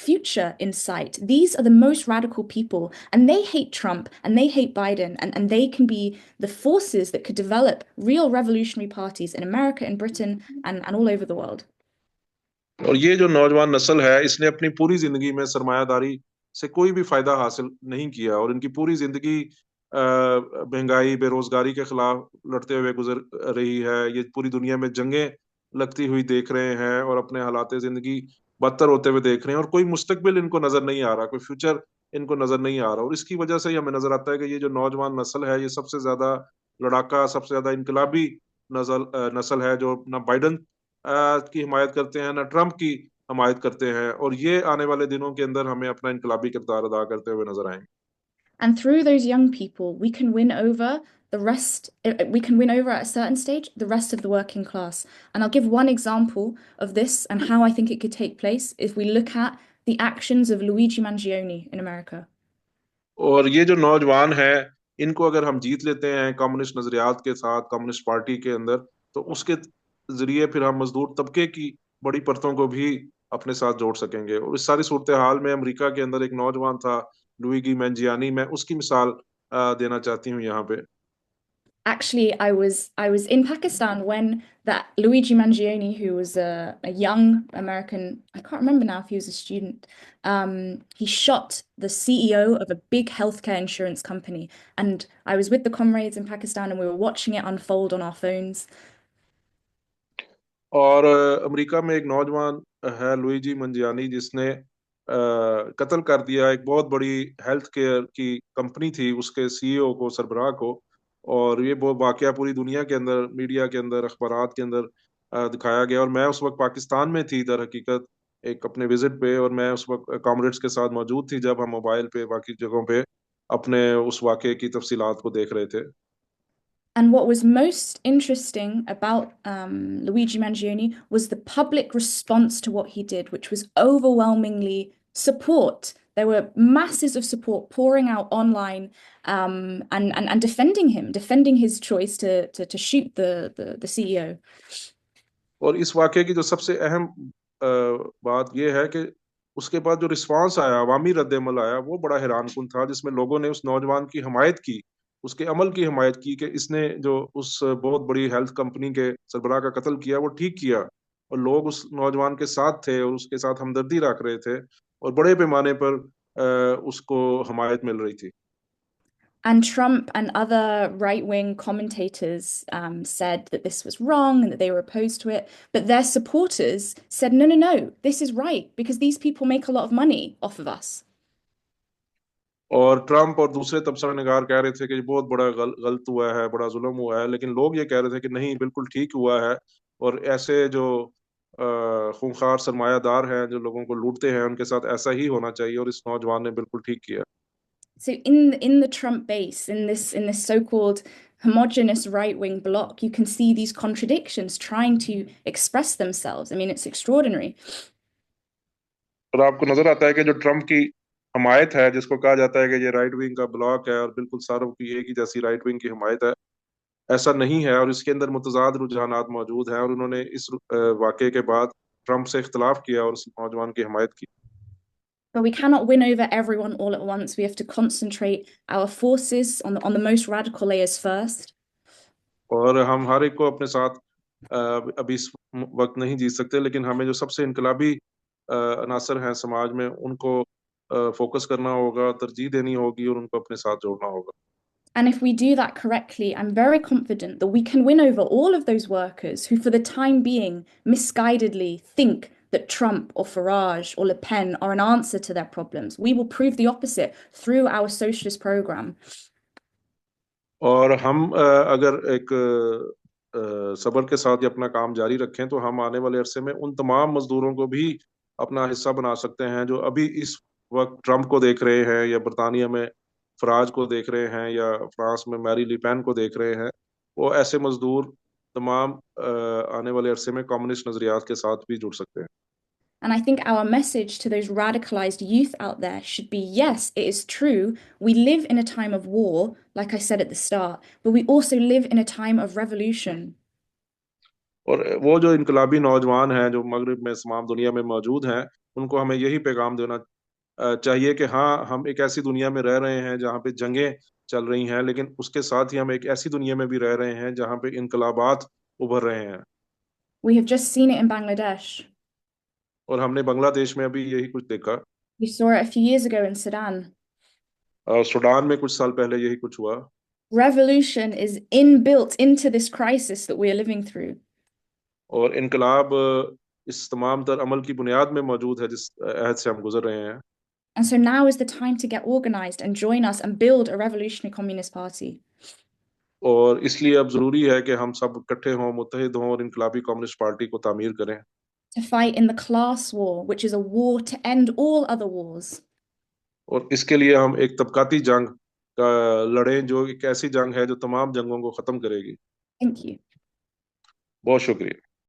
future in sight. These are the most radical people, and they hate Trump and they hate Biden, and they can be the forces that could develop real revolutionary parties in America, in Britain, and all over the world. और ये जो नौजवान नस्ल है इसने अपनी पूरी जिंदगी में सरमायादारी से कोई भी फायदा हासिल नहीं किया, और इनकी पूरी जिंदगी महंगाई, बेरोजगारी के खिलाफ लड़ते हुए गुजर रही है। ये पूरी दुनिया में जंगें लगती हुई देख रहे हैं और अपने हालात जिंदगी बदतर होते हुए देख रहे हैं, और कोई मुस्तकबिल इनको नजर नहीं आ रहा, कोई फ्यूचर इनको नजर नहीं आ रहा। और इसकी वजह से ही हमें नजर आता है कि ये जो नौजवान नस्ल है ये सबसे ज्यादा लड़ाका, सबसे ज्यादा इनकलाबी नस्ल है, जो ना बाइडन की हिमायत करते हैं ना ट्रम्प की हिमायत करते हैं, और ये आने वाले दिनों के अंदर हमें अपना इनकलाबी किरदार अदा करते हुए नजर आएंगे। And through those young people, we can win over the rest, we can win over at a certain stage the rest of the working class. And I'll give one example of this and how I think it could take place if we look at the actions of Luigi Mangione in America. और ये जो नौजवान है इनको अगर हम जीत लेते हैं कम्युनिस्ट नजरियात के साथ, कम्युनिस्ट पार्टी के अंदर, तो उसके जरिए फिर हम मजदूर तबके की बड़ी परतों को भी अपने साथ जोड़ सकेंगे। और इस सारी सूरत हाल में अमेरिका के अंदर एक नौजवान था, लुइगी मैंजियानी, मैं उसकी मिसाल देना चाहती हूँ यहाँ पे। Actually, I was in Pakistan when that Luigi Mangione, who was a young American, I can't remember now if he was a student, he shot the CEO of a big healthcare insurance company. And I was with the comrades in Pakistan and we were watching it unfold on our phones. और America में एक नौजवान है Luigi मंजियानी, जिसने कत्ल कर दिया एक बहुत बड़ी हेल्थ केयर की कंपनी थी उसके सीईओ को, सरबराह को। और ये वो वाकया पूरी दुनिया के अंदर, मीडिया के अंदर, अखबारात के अंदर दिखाया गया। और मैं उस वक्त पाकिस्तान में थी दर हकीकत, एक अपने विजिट पे, और मैं उस वक्त कॉमरेड्स के साथ मौजूद थी जब हम मोबाइल पे बाकी जगहों पे अपने उस वाकये की तफसीलात को देख रहे थे। And what was most interesting about Luigi Mangione was the public response to what he did, which was overwhelmingly support. There were masses of support pouring out online and defending him, defending his choice to shoot the CEO. और इस वाकये की जो सबसे अहम बात यह है कि उसके बाद जो रिस्पांस आया, अवामी रद्दमल आया, वो बड़ा हैरानकुन था, जिसमें लोगों ने उस नौजवान की हमायत की, उसके अमल की हमायत की कि इसने जो उस बहुत बड़ी हेल्थ कंपनी के सरबराह का कत्ल किया वो ठीक किया। और लोग उस नौजवान के साथ थे और उसके साथ हमदर्दी रख रहे थे, और बड़े पैमाने पर उसको हमायत मिल रही थी। And Trump and other right-wing commentators said that this was wrong and that they were opposed to it. But their supporters said, no, no, no, this is right because these people make a lot of money off of us. और Trump और दूसरे तबसरानिगार कह रहे थे कि ये बहुत बड़ा गलत हुआ है, बड़ा जुल्म हुआ है, लेकिन लोग ये कह रहे थे कि नहीं, बिल्कुल ठीक हुआ है। और ऐसे जो खूंखार सरमायादार हैं जो लोगों को लूटते हैं, उनके साथ ऐसा ही होना चाहिए, और इस नौजवान ने बिल्कुल ठीक किया। So in the Trump base, in this so-called homogenous right-wing bloc, you can see these contradictions trying to express themselves. I mean, it's extraordinary. और आपको नजर आता है कि जो ट्रम्प की हमायत है, जिसको कहा जाता है कि ये राइट विंग का ब्लॉक है और बिल्कुल सारों की एक ही जैसी राइट विंग की हमायत है, ऐसा नहीं है। और इसके अंदर मुतजाद रुझानात मौजूद हैं, और उन्होंने इस वाकये के बाद ट्रम्प से इख्तलाफ किया और उस नौजवान की हमायत की। But we cannot win over everyone all at once. We have to concentrate our forces on the most radical layers first. और हम हर एक को अपने साथ अभी इस वक्त नहीं जीत सकते, लेकिन हमें जो सबसे इनकलाबी अनासर हैं समाज में, उनको फोकस करना होगा, तरजीह देनी होगी, और उनको अपने साथ जोड़ना होगा। And if we do that correctly, I'm very confident that we can win over all of those workers who, for the time being, misguidedly think that Trump or Farage or Le Pen are an answer to their problems. We will prove the opposite through our socialist program. और हम अगर एक सब्र के साथ ये अपना काम जारी रखें, तो हम आने वाले अरसे में उन तमाम मजदूरों को भी अपना हिस्सा बना सकते हैं जो अभी इस वक्त ट्रम्प को देख रहे हैं, या बरतानिया में फराज को देख रहे हैं, या फ्रांस में मैरी लिपेन को देख रहे हैं। वो ऐसे मजदूर तमाम आने वाले अरसे में कम्युनिस्ट नजरियात के साथ भी जुड़ सकते हैं। And I think our message to those radicalized youth out there should be, yes, it is true. We live in a time of war, like I said at the start, but we also live in a time of revolution. और वो जो इनकलाबी नौजवान हैं जो मगरिब में, तमाम दुनिया में मौजूद हैं, उनको हमें यही पैगाम देना चाहिए कि हाँ, हम एक ऐसी दुनिया में रह रहे हैं जहाँ पे जंगें चल रही हैं, लेकिन उसके साथ ही हम एक ऐसी दुनिया में भी रह रहे हैं जहाँ पे इनकलाबात उभर रहे हैं। We have just seen it in Bangladesh. और हमने बांग्लादेश में अभी यही कुछ देखा। We saw it a few years ago in Sudan. Sudan में कुछ साल पहले यही कुछ हुआ। Revolution is inbuilt into this crisis that we are living through. और इनकलाब इस तमाम तर अमल की बुनियाद में मौजूद है जिस अहद से हम गुजर रहे हैं। And so now is the time to get organized and join us and build a revolutionary communist party. और इसलिए अब जरूरी है कि हम सब इकट्ठे हों, मुत्तहिद हों, और इनकलाबी कम्युनिस्ट पार्टी को तामीर करें। To fight in the class war, which is a war to end all other wars. और इसके लिए हम एक तबकाती जंग का लड़ें, जो एक ऐसी जंग है जो तमाम जंगों को खत्म करेगी। Thank you. बहुत शुक्रिया।